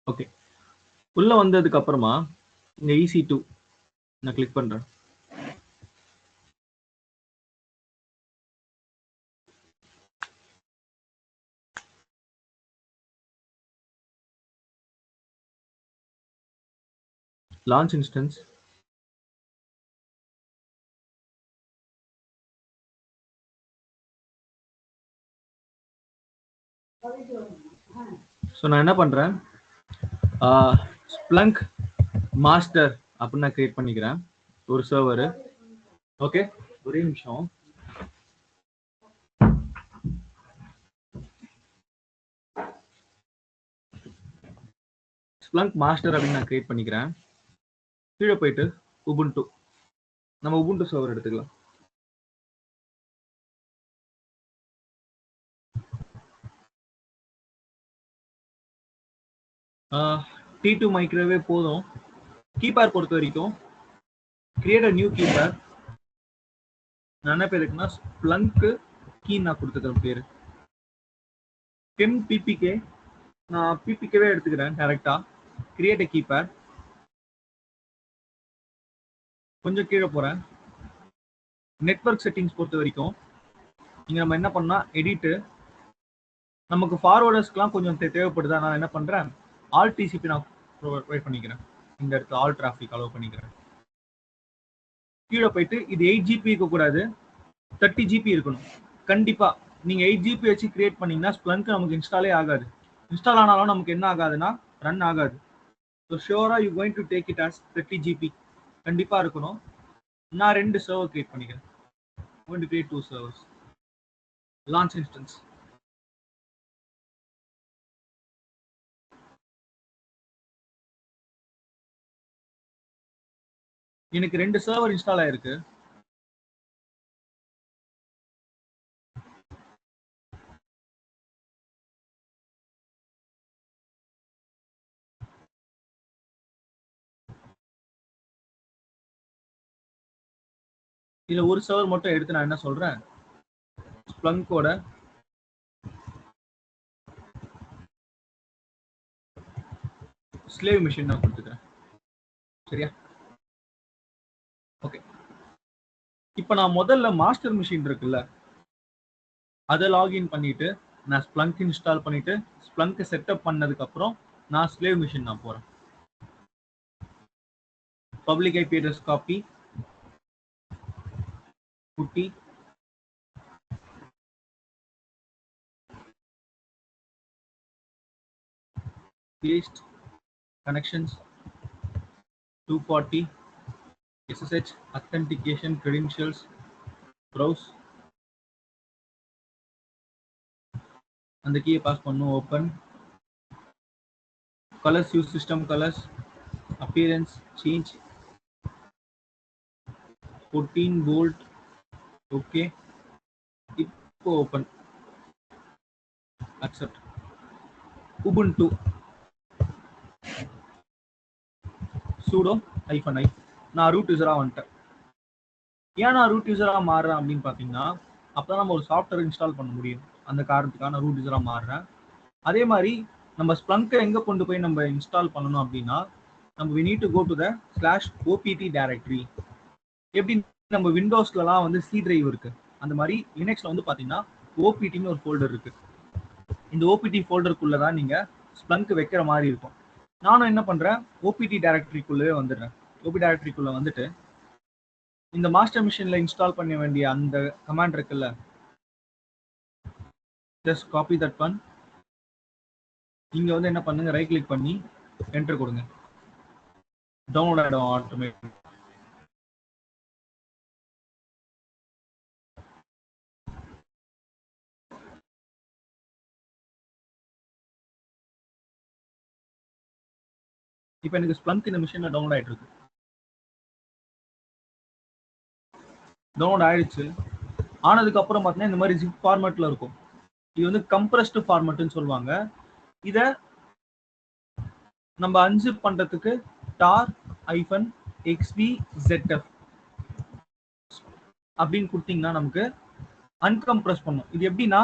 Okay, உள்ள வந்ததுக்கு அப்புறமா இந்த EC2 நான் கிளிக் பண்றேன். லான்ச் இன்ஸ்டன்ஸ், ஸோ நான் என்ன பண்றேன், ஸ்ப்ளங்க் மாஸ்டர் அப்படின்னு நான் கிரியேட் பண்ணிக்கிறேன் ஒரு சர்வர். ஓகே, ஒரே நிமிஷம். ஸ்ப்ளங்க் மாஸ்டர் அப்படின்னு நான் கிரியேட் பண்ணிக்கிறேன். கீழே போயிட்டு உபுண்டு, நம்ம உபுண்டு சர்வர் எடுத்துக்கலாம். T2 மைக்ரோவே போதும். கீபேர் பொறுத்த வரைக்கும் கிரியேட் அ நியூ கீபேர். நான் என்ன பேர் இருக்குன்னா ஸ்ப்ளங்க் கீ நான் கொடுத்துக்கிறேன் பேரு. PIM PPK, நான் PPKவே எடுத்துக்கிறேன் டைரக்டா. கிரியேட் அ கீபேர், கொஞ்சம் கீழே போறேன். நெட்வொர்க் செட்டிங்ஸ் பொறுத்த வரைக்கும் இங்க நம்ம என்ன பண்ணா எடிட், நமக்கு ஃபார்வர்டர்ஸ்க்குலாம் கொஞ்சம் தேவைப்படுதா, நான் என்ன பண்றேன் ஆல் TCP நான் ப்ரொவைட் பண்ணிக்கிறேன். இந்த இடத்துல ஆல் டிராஃபிக் அலோவ் பண்ணிக்கிறேன். கீழே போயிட்டு இது 8 GB இருக்க கூடாது, 30 GB இருக்கணும். கண்டிப்பா நீங்க 8 GB வச்சு கிரியேட் பண்ணீங்கன்னா ஸ்ப்ளங்க் நமக்கு இன்ஸ்டாலே ஆகாது. இன்ஸ்டால் ஆனாலும் நமக்கு என்ன ஆகாதுன்னா ரன் ஆகாது. So sure you going to take it as 30 GB கண்டிப்பா இருக்கணும். நான் 2 சர்வர் கிரியேட் பண்ணிக்கிறேன். going to create 2 servers. Launch instance. எனக்கு 2 சர்வர் இன்ஸ்டால் ஆயிருக்கு. இதுல ஒரு சர்வர் மட்டும் எடுத்து நான் என்ன சொல்றேன், ஸ்ப்ளங்கோட ஸ்லேவ் மிஷின் நான் கொடுத்துக்கிறேன். சரியா? ஓகே, இப்போ நான் முதல்ல மாஸ்டர் மிஷின் இருக்குல்ல அதை லாகின் பண்ணிட்டு நான் ஸ்ப்ளங்க் இன்ஸ்டால் பண்ணிட்டு ஸ்ப்ளங்க் செட்டப் பண்ணதுக்கு அப்புறம் நான் ஸ்லேவ் மிஷின் நான் போறேன். பப்ளிக் ஐபி அட்ரஸ் காப்பி, குட்டி, paste, connections 240, SSH authentication credentials, browse, அந்த கீயை பாஸ் பண்ணும், open, colors use system colors, appearance change, 14 bold. Okay, இப்போ open, accept. Ubuntu sudo -i. நான் ரூட் யூசரா வந்துட்டேன். ஏன் நான் ரூட் யூசரா மாறுறேன் அப்படின்னு பாத்தீங்கன்னா, அப்பதான் நம்ம ஒரு சாஃப்ட்வேர் இன்ஸ்டால் பண்ண முடியும். அந்த காரணத்துக்காக நான் ரூட் யூசரா மாறுறேன். அதே மாதிரி நம்ம ஸ்ப்ளங்கை எங்க கொண்டு போய் நம்ம இன்ஸ்டால் பண்ணணும் அப்படின்னா, நம்ம we need to go to the /opt directory. எப்படி நம்ம விண்டோஸ்லலாம் வந்து சி டிரைவ் இருக்கு, அந்த மாதிரி லினக்ஸ்ல வந்து பாத்தீங்கன்னா ஓபிடின்னு ஒரு ஃபோல்டர் இருக்கு. இந்த ஓபிடி ஃபோல்டருக்குள்ள தான் நீங்க ஸ்ப்ளங்க் வைக்கிற மாதிரி இருக்கும். நானும் என்ன பண்றேன், ஓபிடி டைரக்டரிக்குள்ளே வந்துடுறேன். ஓபி டைரக்டரிக்குள்ள வந்துட்டு இந்த மாஸ்டர் மிஷின்ல இன்ஸ்டால் பண்ண வேண்டிய அந்த கமாண்ட் இருக்குல்ல, ஜஸ்ட் காப்பி தட் ஒன். இங்க வந்து என்ன பண்ணுங்க, ரைட் கிளிக் பண்ணி என்டர் கொடுங்க. டவுன்லோட் ஆயிடும் ஆட்டோமேட்டிக். இப்போ எனக்கு ஸ்ப்ளங்க் இந்த மிஷின்ல டவுன்லோட் ஆயிட்டு இருக்கு. டவுன்லோட் ஆயிடுச்சு. ஆனதுக்கு அப்புறம் பார்த்தீங்கன்னா இந்த மாதிரி ஜிப் ஃபார்மேட்ல இருக்கும். இது வந்து கம்ப்ரஸ்டு ஃபார்மேட்னு சொல்லுவாங்க. இதை நம்ம அன்சிப் பண்றதுக்கு tar-xvzf அப்படின்னு கொடுத்தீங்கன்னா நமக்கு அன்கம்ப்ரஸ் பண்ணும். இது எப்படின்னா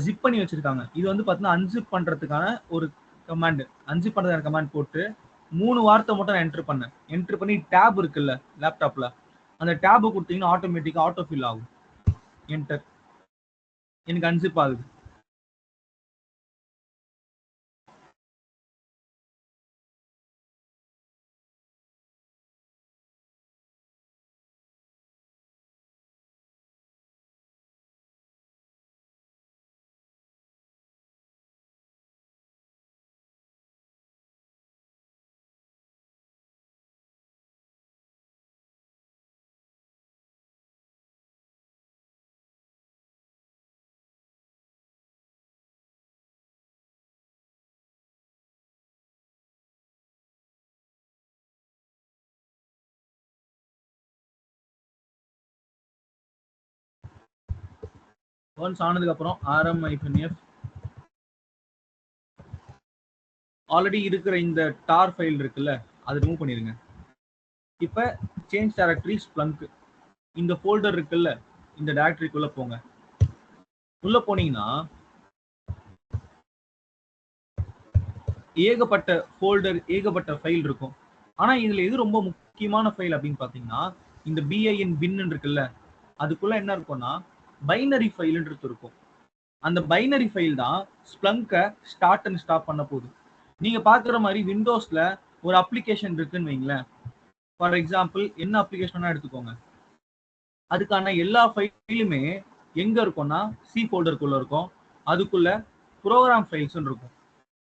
ஜிப் பண்ணி வச்சிருக்காங்க. இது வந்து பார்த்தீங்கன்னா அன்சிப் பண்றதுக்கான ஒரு கமாண்ட். அன்சிப் பண்றதுக்கான கமாண்ட் போட்டு 3 வார்த்தை மட்டும் நான் என்டர் பண்ணேன். என்டர் பண்ணி டேப் இருக்குல்ல லேப்டாப்ல, அந்த டேப் கொடுத்தீங்கன்னா ஆட்டோமேட்டிக்கா ஆட்டோ ஃபில் ஆகும். என்டர், எனக்கு அன்சிப் ஆகுது. ஒன்ஸ் ஆனதுக்கு அப்புறம் rm-f ஆல்ரெடி இருக்கிற இந்த டார் ஃபைல் இருக்குல்ல, அதை ரிமூவ் பண்ணிருங்க. இப்ப சேஞ்ச் டைரக்டரி ஸ்ப்ளங்க், இந்த ஃபோல்டர் இருக்குல்ல, இந்த டைரக்டரிக்குள்ள போங்க. உள்ள போனீங்கன்னா ஏகப்பட்ட ஃபோல்டர், ஏகப்பட்ட ஃபைல் இருக்கும். ஆனா இதுல எது ரொம்ப முக்கியமான ஃபைல் அப்படின்னு பாத்தீங்கன்னா, இந்த bin இருக்குல்ல, அதுக்குள்ள என்ன இருக்கும்னா பைனரி ஃபைல்ன்றது இருக்கும். அந்த பைனரி ஃபைல் தான் ஸ்ப்ளங்கை ஸ்டார்ட் அண்ட் ஸ்டாப் பண்ண போகுது. நீங்க பாக்குற மாதிரி விண்டோஸ்ல ஒரு அப்ளிகேஷன் இருக்குன்னு வைங்களேன். ஃபார் எக்ஸாம்பிள் என்ன அப்ளிகேஷனா எடுத்துக்கோங்க, அதுக்கான எல்லா ஃபைலுமே எங்க இருக்கும்னா சி ஃபோல்டருக்குள்ள இருக்கும். அதுக்குள்ள ப்ரோக்ராம் ஃபைல்ஸ் இருக்கும்.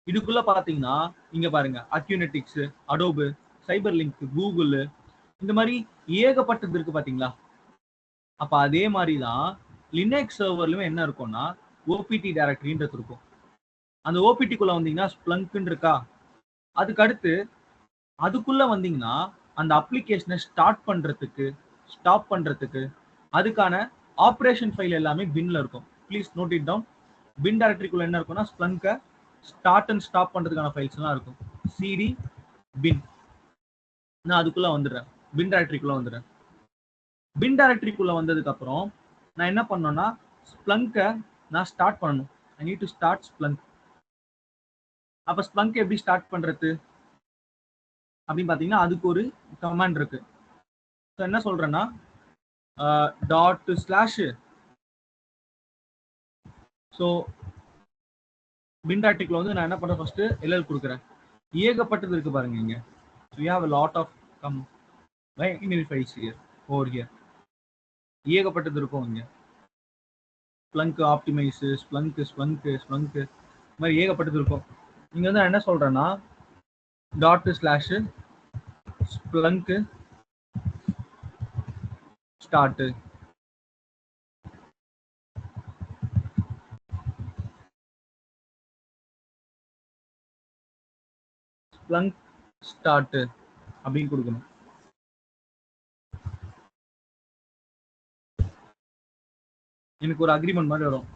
இதுக்குள்ள பாத்தீங்கன்னா இங்க பாருங்க, அக்யூனெட்டிக்ஸ், அடோபு, சைபர் லிங்க், கூகுள், இந்த மாதிரி ஏகப்பட்டது இருக்கு பாத்தீங்களா. அப்ப அதே மாதிரிதான் லினக்ஸ் சர்வர்லயும் என்ன இருக்கும்னா ஓபிடி டைரக்டரின்றது இருக்கும். அந்த ஓபிடிக்குள்ள வந்தீங்கன்னா ஸ்ப்ளங்க்னு இருக்கா. அதுக்கு அடுத்து அதுக்குள்ள வந்தீங்கன்னா அந்த அப்ளிகேஷனை ஸ்டார்ட் பண்றதுக்கு, ஸ்டாப் பண்றதுக்கு அதுக்கான ஆப்ரேஷன் ஃபைல் எல்லாமே பின்ல இருக்கும். Please note it down. Bin டைரக்டரிக்குள்ள என்ன இருக்கும்னா ஸ்ப்ளங்கை ஸ்டார்ட் அண்ட் ஸ்டாப் பண்றதுக்கான ஃபைல்ஸ் எல்லாம் இருக்கும். CD bin. நான் அதுக்குள்ள வந்துடுறேன், பின் டைரக்டரிக்குள்ள வந்துடுறேன். பின் டைரக்டரிக்குள்ள வந்ததுக்கு அப்புறம் நான் என்ன பண்ணணும்னா ஸ்ப்ளங்கை நான் ஸ்டார்ட் பண்ணணும். I need to start Splunk. அப்ப ஸ்ப்ளங்க் எப்படி ஸ்டார்ட் பண்றது அப்படின்னு பாத்தீங்கன்னா அதுக்கு ஒரு கமாண்ட் இருக்கு. என்ன சொல்றேன்னா டாட் ஸ்லாஷ், ஸோ பின் டைரக்டரிக்குள்ள வந்து நான் என்ன பண்றேன், ஃபர்ஸ்ட் எல்எல் கொடுக்குறேன். ஏகப்பட்டது இருக்கு பாருங்க இங்க. So we have a lot of binary files here, over here. ஏகப்பட்டது இருக்கும் இங்க. ஸ்ப்ளங்க் ஆப்டிமைஸ், ஸ்ப்ளங்க் மாதிரி ஏகப்பட்டது இருக்கும். இங்க வந்து நான் என்ன சொல்றேன்னா dot slash Splunk start. Splunk start அப்படின்னு கொடுக்கணும். எனக்கு ஒரு அக்ரிமெண்ட் மாதிரி வரும்.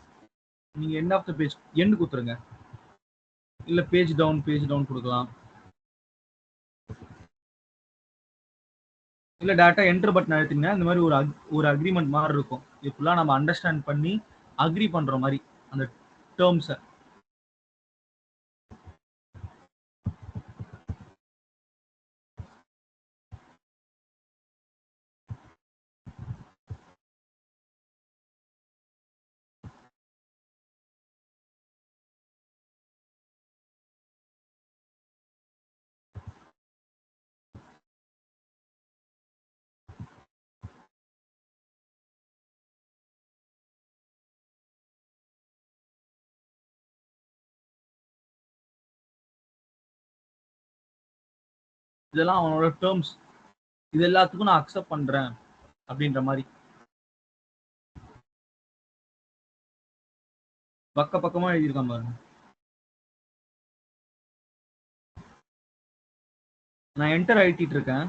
நீங்க end of the page end கொடுத்துருங்க, இல்ல பேஜ் டவுன் கொடுக்கலாம், இல்ல டேட்டா என்டர் பட்டன் அழுத்திங்கன்னா இந்த மாதிரி ஒரு அக்ரிமெண்ட் மாதிரி இருக்கும். இது ஃபுல்லா நம்ம அண்டர்ஸ்டாண்ட் பண்ணி அக்ரி பண்ற மாதிரி அந்த டேர்ம்ஸை. இதெல்லாம் அவனோட டேர்ம்ஸ். இது எல்லாத்துக்கும் நான் அக்செப்ட் பண்றேன் அப்படின்ற மாதிரி பக்கமா எழுதியிருக்கான் பாருங்க. நான் என்டர் அழுத்திட்டு இருக்கேன்,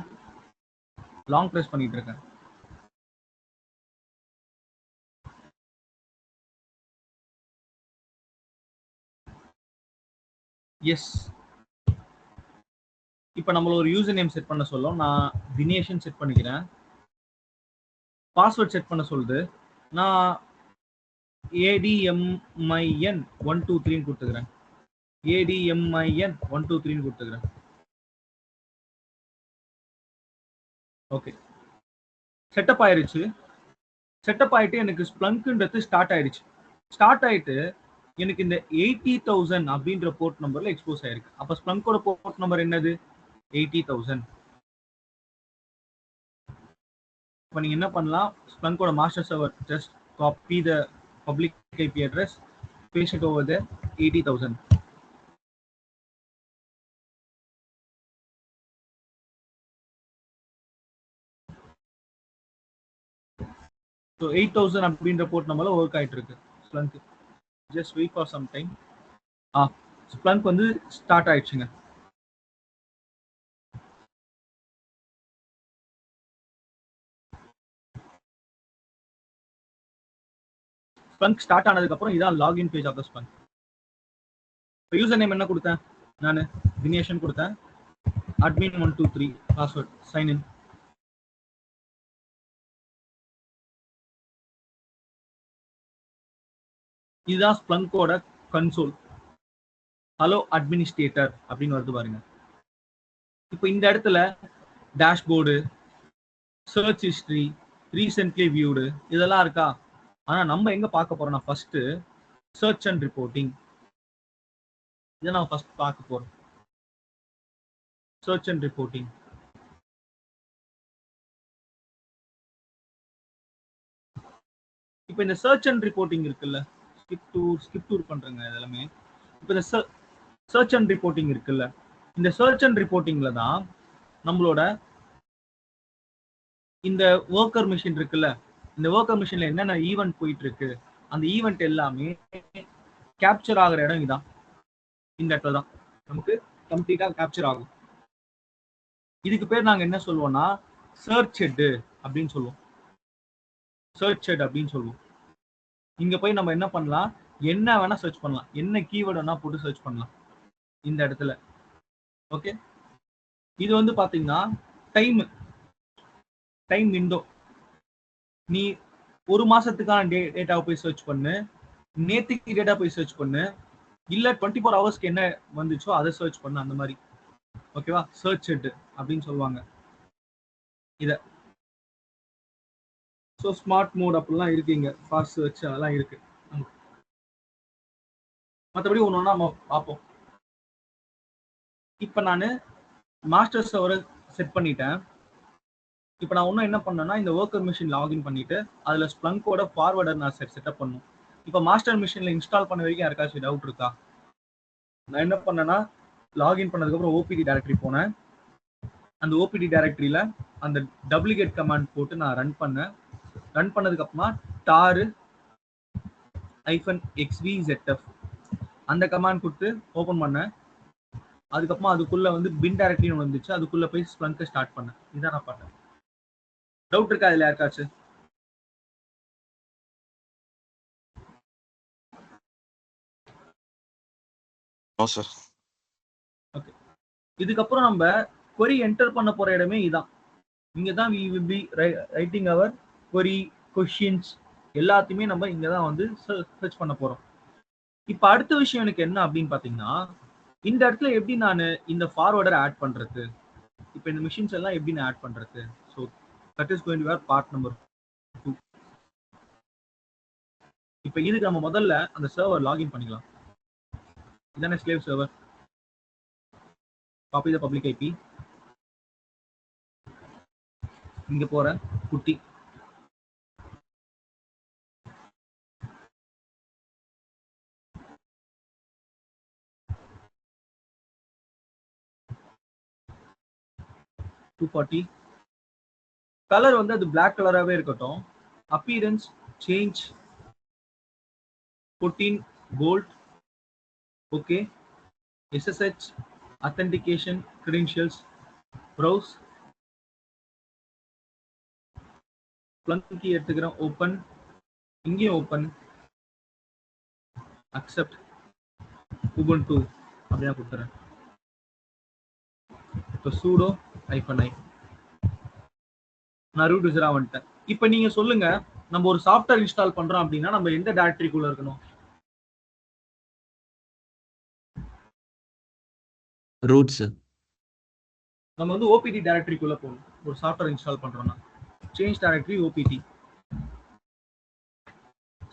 லாங் பிரஸ் பண்ணிட்டு இருக்கேன். எஸ், இப்போ நம்மள ஒரு யூசர் நேம் செட் பண்ண சொல்லும். நான் தினேஷன் செட் பண்ணிக்கிறேன். பாஸ்வேர்ட் செட் பண்ண சொல்லுது. நான் ADMIN 123 கொடுத்துக்கிறேன். ADMIN 123 கொடுத்துக்கிறேன். ஓகே, செட்டப் ஆயிடுச்சு. செட்டப் ஆயிட்டு எனக்கு ஸ்ப்ளங்க்ன்றது ஸ்டார்ட் ஆயிடுச்சு. ஸ்டார்ட் ஆயிட்டு எனக்கு இந்த 80,000 அப்படின்ற போர்ட் நம்பர்ல எக்ஸ்போஸ் ஆயிருக்கு. அப்ப ஸ்ப்ளங்கோட போர்ட் நம்பர் என்னது? 80,000. இப்போ நீங்க என்ன பண்ணலாம், ஸ்ப்ளங்கோட master server just copy the public IP address, paste it over there 80,000. So 8,000 அப்படின்ற போர்ட் நம்பர்ல ஒர்க் ஆயிட்டு இருக்கு Splunk. Just wait for some time. Splunk வந்து ஸ்டார்ட் ஆயிடுச்சுங்க. ஸ்ப்ளங்க் ஸ்டார்ட் ஆனதுக்கு அப்புறம் இதான் login page of the Splunk. User name என்ன கொடுத்தேன்? நான் தினேஷன் கொடுத்தேன். admin 123 password sign in. இதுதான் ஸ்ப்ளங்கோட கன்சோல். ஹலோ அட்மினிஸ்ட்ரேட்டர் அப்படின்னு வருது பாருங்க. இப்போ இந்த இடத்துல dashboard, search history, recently viewed இதெல்லாம் இருக்கா? ஆனா நம்ம எங்க பார்க்க போறோம்னா ஃபர்ஸ்ட் சர்ச் அண்ட் ரிப்போர்ட்டிங். இதை நம்ம ஃபர்ஸ்ட் பார்க்க போறோம். Search and reporting. இப்போ இந்த சர்ச் அண்ட் ரிப்போர்ட்டிங் இருக்குல்ல, ஸ்கிப் டூர் பண்றேங்க இதெல்லாமே. இப்போ இந்த சர்ச் அண்ட் ரிப்போர்ட்டிங் இருக்குல்ல, இந்த சர்ச் அண்ட் ரிப்போர்ட்டிங்ல தான் நம்மளோட இந்த ஒர்க்கர் மிஷின் இருக்குல்ல, இந்த ஒர்க்கர் மிஷின்ல என்னென்ன ஈவெண்ட் போயிட்டு இருக்கு, அந்த ஈவெண்ட் எல்லாமே கேப்சர் ஆகிற இடம் இதான். இந்த இடத்துல தான் நமக்கு கம்ப்ளீட்டா கேப்சர் ஆகும். இதுக்கு பேர் நாங்க என்ன சொல்லுவோம்னா சர்ச் ஹெட் அப்படின்னு சொல்லுவோம். சர்ச் ஹெட் அப்படின்னு சொல்லுவோம். இங்க போய் நம்ம என்ன பண்ணலாம், என்ன வேணா சர்ச் பண்ணலாம், என்ன கீவேர்ட் வேணா போட்டு சர்ச் பண்ணலாம் இந்த இடத்துல. ஓகே, இது வந்து பாத்தீங்கன்னா டைம் விண்டோ. நீ ஒரு மாசத்துக்கான டேட்டாவை போய் சர்ச் பண்ணு, நேத்துக்கு டேட்டா போய் சர்ச் பண்ணு, இல்ல 24 ஹவர்ஸ்க்கு என்ன வந்துச்சோ அதை சர்ச் பண்ணு, அந்த மாதிரி. ஓகேவா? சர்ச் ஹெட் அப்படின்னு சொல்லுவாங்க இத. ஸோ ஸ்மார்ட் மோட் அப்படிலாம் இருக்குங்க, ஃபாஸ்ட் சர்ச் அதெல்லாம் இருக்கு. மற்றபடி ஒன்று ஒன்றா நம்ம பார்ப்போம். இப்போ நான் மாஸ்டர் சர்வரை செட் பண்ணிட்டேன். இப்போ நான் இன்னும் என்ன பண்ணேன்னா இந்த ஒர்க்கர் மிஷின் லாகின் பண்ணிட்டு அதில் ஸ்ப்ளங்கோட ஃபார்வர்டர் நான் செட்டப் பண்ணணும். இப்போ மாஸ்டர் மிஷினில் இன்ஸ்டால் பண்ண வரைக்கும் யாருக்காச்சும் டவுட் இருக்கா? நான் என்ன பண்ணேன்னா லாகின் பண்ணதுக்கப்புறம் ஓபிடி டைரக்டரி போனேன். அந்த ஓபிடி டைரக்டரியில் அந்த டூப்ளிகேட் கமாண்ட் போட்டு நான் ரன் பண்ணேன். ரன் பண்ணதுக்கு அப்புறமா tar-xvzf அந்த கமாண்ட் கொடுத்து ஓபன் பண்ணேன். அதுக்கப்புறமா அதுக்குள்ள வந்து பின் டைரக்டரின்னு வந்துச்சு, அதுக்குள்ள போய் ஸ்ப்ளங்கை ஸ்டார்ட் பண்ணேன். இதான் நான் பண்ணேன். டவுட் இருக்கா இதுல யாருக்காச்சும்? ஓகே. இதுக்கப்புறம் நம்ம query என்டர் பண்ண போற இடமே இதான். இங்க தான் we will be writing our query questions எல்லாத்தையுமே நம்ம இங்க தான் வந்து சர்ச் பண்ண போறோம். இப்ப அடுத்த விஷயம் எனக்கு என்ன அப்படின்னு பாத்தீங்கன்னா, இந்த இடத்துல எப்படி நான் இந்த ஃபார்வர்டர் ஆட் பண்றது, இப்ப இந்த மிஷின்ஸ் எல்லாம் எப்படி நான் ஆட் பண்றது. So that is going to be part number 2. இப்ப இதுக்கு நம்ம முதல்ல அந்த சர்வர் லாகின் பண்ணிக்கலாம். இதானே slave server. Copy the public IP. இங்க போற குட்டி கலர் வந்து அது பிளாக் கலராகவே இருக்கட்டும். Appearance change 14 gold. Okay. SSH authentication credentials browse Splunk key எடுத்துக்கிறேன். ஓப்பன். இங்கேயும் ஓப்பன். அக்செப்ட் ubuntu அப்படியே கொடுத்துறேன். இப்போ sudo -i நான் ரூட் யூசரா வந்துட்டேன். இப்போ நீங்க சொல்லுங்க, நம்ம ஒரு சாஃப்ட்வேர் இன்ஸ்டால் பண்றோம் அப்படின்னா நம்ம எந்த டைரக்டரிக்குள்ள இருக்கணும்? ரூட்ஸ். நம்ம வந்து OPT டைரக்டரிக்குள்ள போகணும். ஒரு சாஃப்ட்வேர் இன்ஸ்டால் பண்றோம்னா சேஞ்ச் டைரக்டரி OPT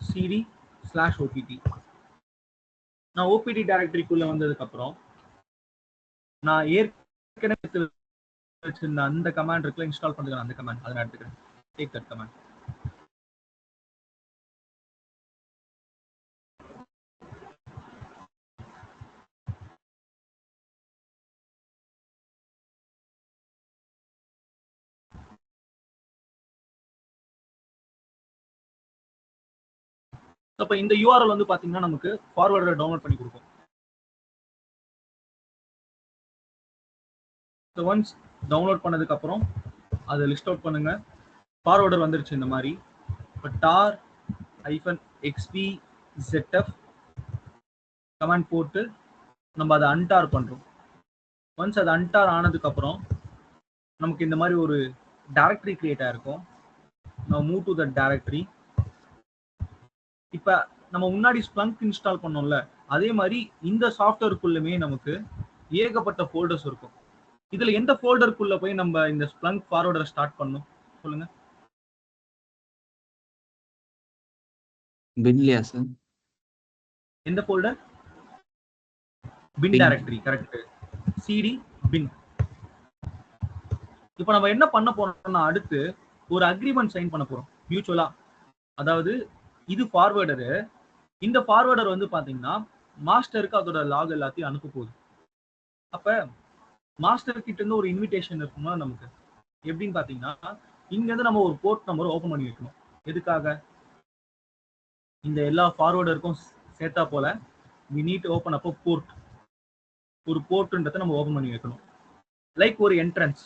cd/opt. நான் OPT டைரக்டரிக்குள்ள வந்ததுக்கு அப்புறம் நான் ஏற்கனவே வச்சிருந்த அந்த கமாண்ட் இருக்குல, இன்ஸ்டால் பண்ணுங்க அந்த கமாண்ட், அதை நான் எடுத்துக்கிறேன். Take that command. அப்ப இந்த URL வந்து பாத்தீங்கன்னா நமக்கு ஃபார்வர்டர் டவுன்லோட் பண்ணி கொடுக்கும். ஒன்ஸ் டவுன்லோட் பண்ணதுக்கு அப்புறம் அதை லிஸ்ட் அவுட் பண்ணுங்க. ஃபார்வர்டர் வந்துருச்சு இந்த மாதிரி. இப்போ tar-xp-zf கமாண்ட் போட்டு நம்ம அதை அன்டார் பண்றோம். ஒன்ஸ் அது அன்டார் ஆனதுக்கு அப்புறம் நமக்கு இந்த மாதிரி ஒரு டைரக்டரி கிரியேட் ஆயிருக்கும். நான் மூவ் டு த டைரக்டரி. இப்ப நம்ம முன்னாடி ஸ்ப்ளங்க் இன்ஸ்டால் பண்ணோம்ல, அதே மாதிரி இந்த சாஃப்ட்வேருக்குள்ளமே நமக்கு ஏகப்பட்ட ஃபோல்டர்ஸ் இருக்கும். இதுல எந்த ஃபோல்டருக்குள்ள போய் நம்ம இந்த ஸ்ப்ளங்க் ஃபார்வர்டரை ஸ்டார்ட் பண்ணணும் சொல்லுங்க? பின்லியா சார்? எந்த ஃபோல்டர்? பின் டைரக்டரி. கரெக்ட். சிடி பின். இப்போ நம்ம என்ன பண்ண போறோம்னா, அடுத்து ஒரு அக்ரிமெண்ட் சைன் பண்ண போறோம் மியூச்சுவலா. அதாவது இது ஃபார்வர்டரு, இந்த ஃபார்வர்டர் வந்து பாத்தீங்கன்னா மாஸ்டருக்கு அதோட லாக் எல்லாத்தையும் அனுப்ப போகுது. அப்ப மாஸ்டர் கிட்ட இருந்து ஒரு இன்விடேஷன் இருக்கும்னா நமக்கு எப்படின்னு பாத்தீங்கன்னா, இங்க இருந்து நம்ம ஒரு போர்ட் நம்பர் ஓபன் பண்ணி வைக்கணும். எதுக்காக? இந்த எல்லா ஃபார்வர்டருக்கும் சேர்த்தா போல we need to open up a port. ஒரு போர்ட்ன்றதை நம்ம ஓபன் பண்ணி வைக்கணும். லைக் ஒரு என்ட்ரன்ஸ்.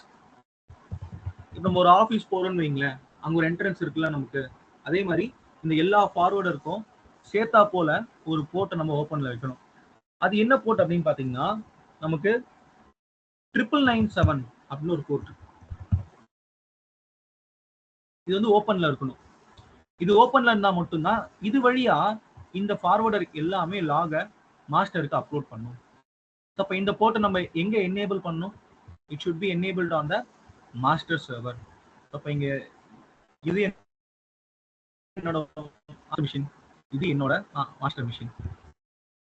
இப்போ நம்ம ஒரு ஆஃபீஸ் போறோம்னு வைங்களேன், அங்க ஒரு என்ட்ரன்ஸ் இருக்குல்ல நமக்கு. அதே மாதிரி இந்த எல்லா ஃபார்வர்டருக்கும் சேர்த்தா போல ஒரு போர்ட்டை நம்ம ஓப்பன்ல வைக்கணும். அது என்ன போர்ட் அப்படின்னு பாத்தீங்கன்னா, நமக்கு 9997 அப்படின்னு ஒரு போர்ட். இது வந்து ஓப்பன்ல இருக்கணும். இது ஓப்பன்ல இருந்தா மட்டும்தான் இது வழியா இந்த ஃபார்வர்டருக்கு எல்லாமே லாக மாஸ்டருக்கு அப்லோட் பண்ணும். அப்ப இந்த போர்ட்டை நம்ம எங்க எனேபிள் பண்ணணும்? It should be enabled on the master server. அப்ப இங்க இது என்னோட மிஷின், இது என்னோட மாஸ்டர் மிஷின்.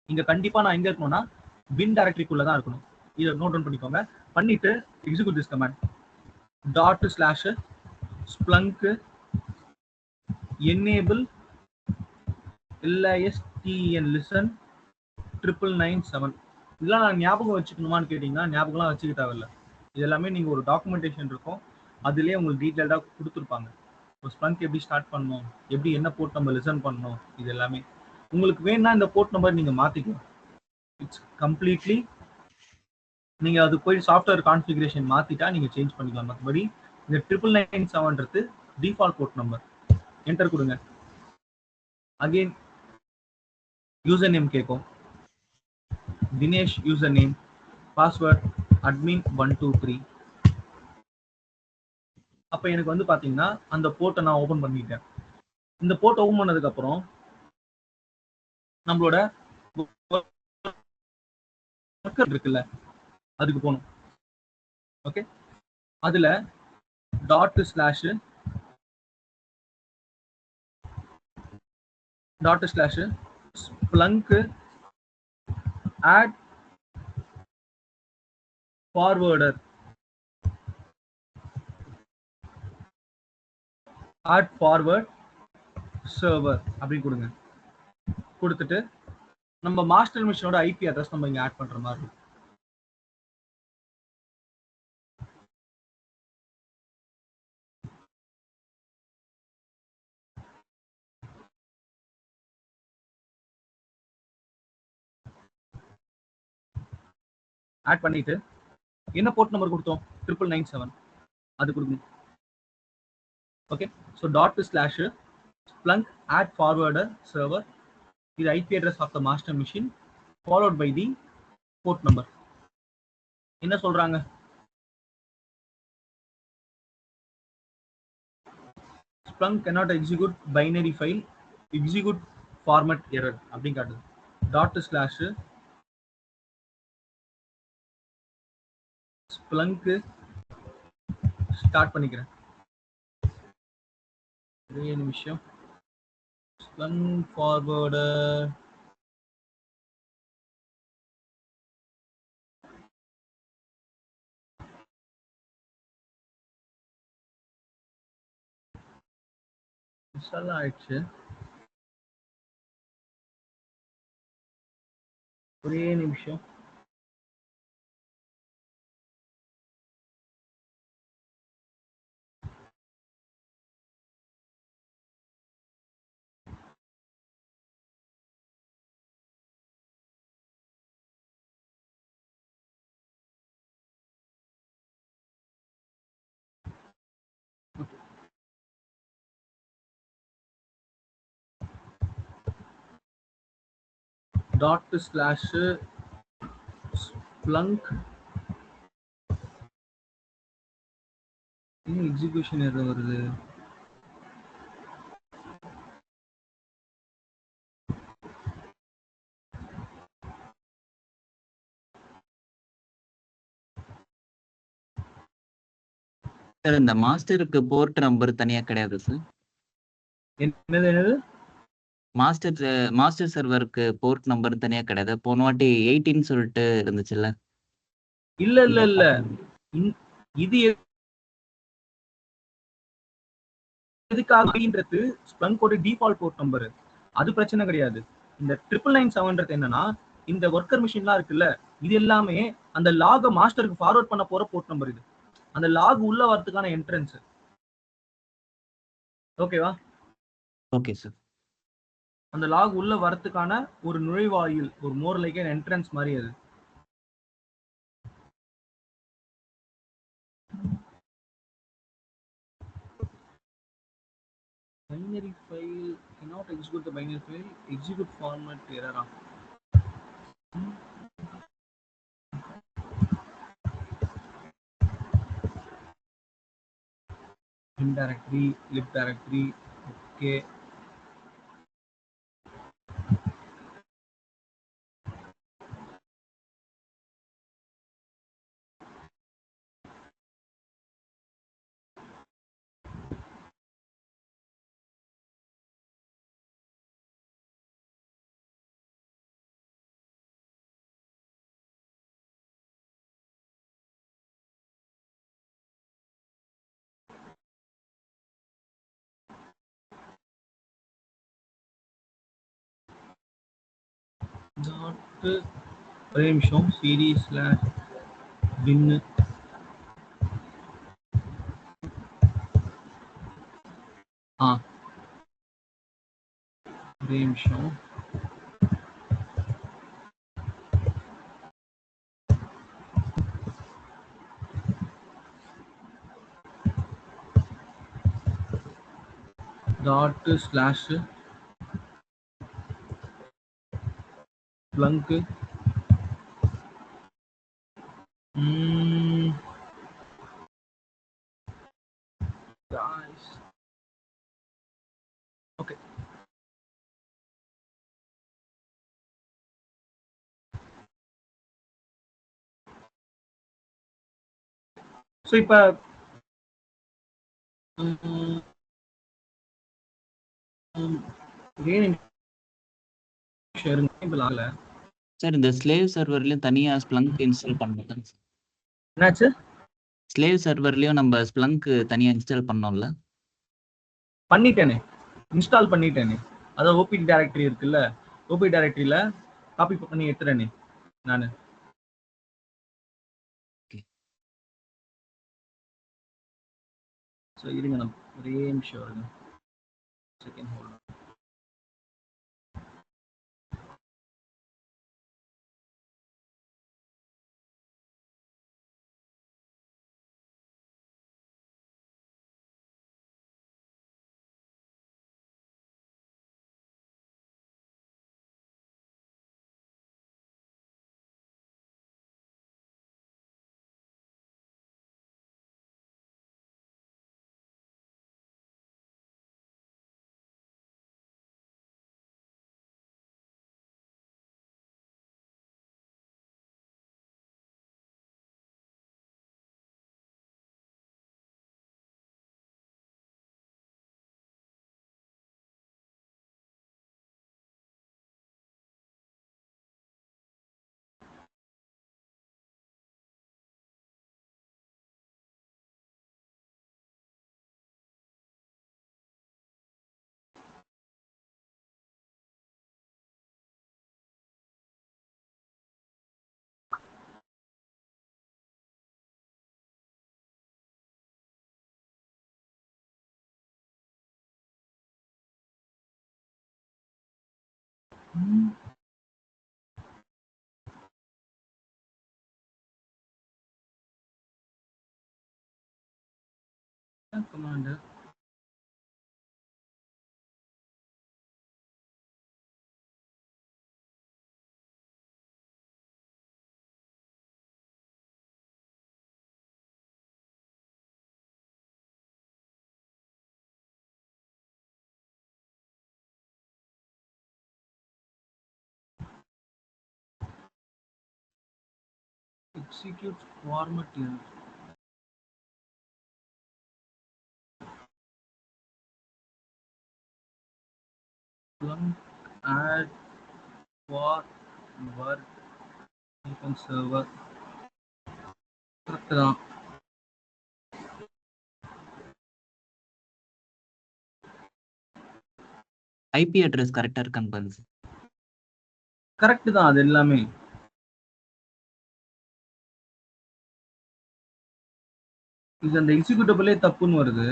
இங்க கண்டிப்பா நான் எங்க இருக்கணும்னா பின் டைரக்டரிக்குள்ள தான் இருக்கணும். இதை நோட் டவுன் பண்ணிக்கோங்க. பண்ணிட்டு execute this command ./splunk enable listen 9997. இதெல்லாம் நான் ஞாபகம் வச்சுக்கணுமான்னு கேட்டீங்கன்னா ஞாபகம்லாம் வச்சுக்க தேவையில்லை. இது எல்லாமே நீங்க ஒரு டாக்குமெண்டேஷன் இருக்கும், அதுலயே உங்களுக்கு டீட்டெயில்டா கொடுத்துருப்பாங்க. ஸ்ப்ளங்க் எப்படி ஸ்டார்ட் பண்ணணும், எப்படி என்ன போர்ட் நம்பர் லிசன் பண்ணணும், இது எல்லாமே உங்களுக்கு வேணும்னா இந்த போர்ட் நம்பர் நீங்க மாத்திக்கலாம். இட்ஸ் கம்ப்ளீட்லி நீங்க அது போய் சாஃப்ட்வேர் கான்ஃபிகரேஷன் மாத்திட்டா நீங்க சேஞ்ச் பண்ணிக்கலாம். மற்றபடி இந்த 9997 டிஃபால்ட் போர்ட் நம்பர். என்டர் கொடுங்க. அகைன் யூசர் நேம் கேட்கும். Dinesh user name, password admin 123. அப்ப எனக்கு வந்து பாத்தீங்கன்னா அந்த போர்ட்டை நான் ஓபன் பண்ணிட்டேன். இந்த போர்ட் ஓபன் பண்ணதுக்கு அப்புறம் நம்மளோட இருக்குல்ல அதுக்கு போகணும். ஓகே, அதுல dot slash Splunk add forwarder server அப்படி கொடுங்க. கொடுத்துட்டு நம்ம மாஸ்டர் மிஷினோட ஐபி அட்ரஸ் நம்ம இங்க ஆட் பண்ற மாதிரி இருக்கும். ஆட் பண்ணிட்டு என்ன போர்ட் நம்பர் கொடுத்தோம்? 9997 அது கொடுங்க. Okay, so dot slash Splunk add forwarder server, இது IP address of the master machine followed by the port number. என்ன சொல்றாங்க? Splunk cannot execute binary file, execute format error அப்படின்னு காட்டுது. டாட் ஸ்லாஷ் ஸ்ப்ளங்க் ஸ்டார்ட் பண்ணிக்கிறேன். ஒரே நிமிஷம். Splunk forwarder ஆயிடுச்சு. ஒரே நிமிஷம். Dot slash Splunk execution error வருது. சார் இந்த மாஸ்டருக்கு போர்ட் நம்பர் தனியா கிடையாது சார். என்னது? மாஸ்டர் சர்வருக்கு போர்ட் நம்பர் தனியா கிடையாது. போன வாட்டி 18 சொல்லிட்டு இருந்துச்சுல்ல. இல்ல இது எதுக்காகன்றது ஸ்ப்ளங்கோட டிஃபால்ட் போர்ட் நம்பர். அது பிரச்சனை கிடையாது. இந்த 9997 என்னன்னா இந்த ஒர்க்கர் மிஷின்லாம் இருக்குல்ல, இது எல்லாமே அந்த லாக மாஸ்டருக்கு ஃபார்வர்ட் பண்ண போற போர்ட் நம்பர். இது அந்த லாக் உள்ள வரதுக்கான என்ட்ரன்ஸ். ஓகேவா? Okay sir. அந்த லாக் உள்ள வரதுக்கான ஒரு நுழைவாயில், ஒரு மோர் லைக் an என்ட்ரன்ஸ் மாதிரி அது. binary file cannot execute the binary file, execute format error. bin directory, lib directory. Okay, dot ஒரே நிமிஷம். cd slash bin ஒரே நிமிஷம். Dot slash Splunk guys. Okay. So இப்ப சார் இந்த ஸ்லேவ் சர்வர்லயும் தனியா Splunk install பண்ணணும். என்னாச்சு? ஸ்லேவ் சர்வர்லயும் நம்ம ஸ்ப்ளங்க் தனியா இன்ஸ்டால் பண்ணோம்ல? பண்ணிட்டேனே, இன்ஸ்டால் பண்ணிட்டேனே. அதான் ஓபி டைரக்டரி இருக்குல்ல, ஓபி டைரக்டரியில காப்பி பண்ணி எடுத்துறேனே நானு. ஸோ இருங்க, நான் ஒரே நிமிஷம் வருங்க. Second hold. Command execute format here. Splunk add for work server. Correct தான். ஐபி அட்ரஸ் கரெக்டா இருக்கான்னு பாருங்க. கரெக்ட் தான், அது எல்லாமே. இது அந்த எக்ஸிக்யூட்டபிளே தப்புன்னு வருது.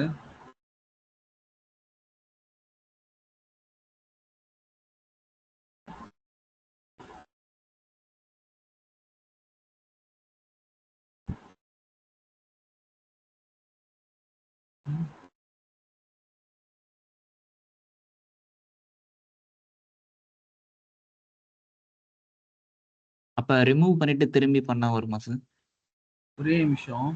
அப்ப ரிமூவ் பண்ணிட்டு திரும்பி பண்ணா வருமா சார்? ஒரே நிமிஷம்.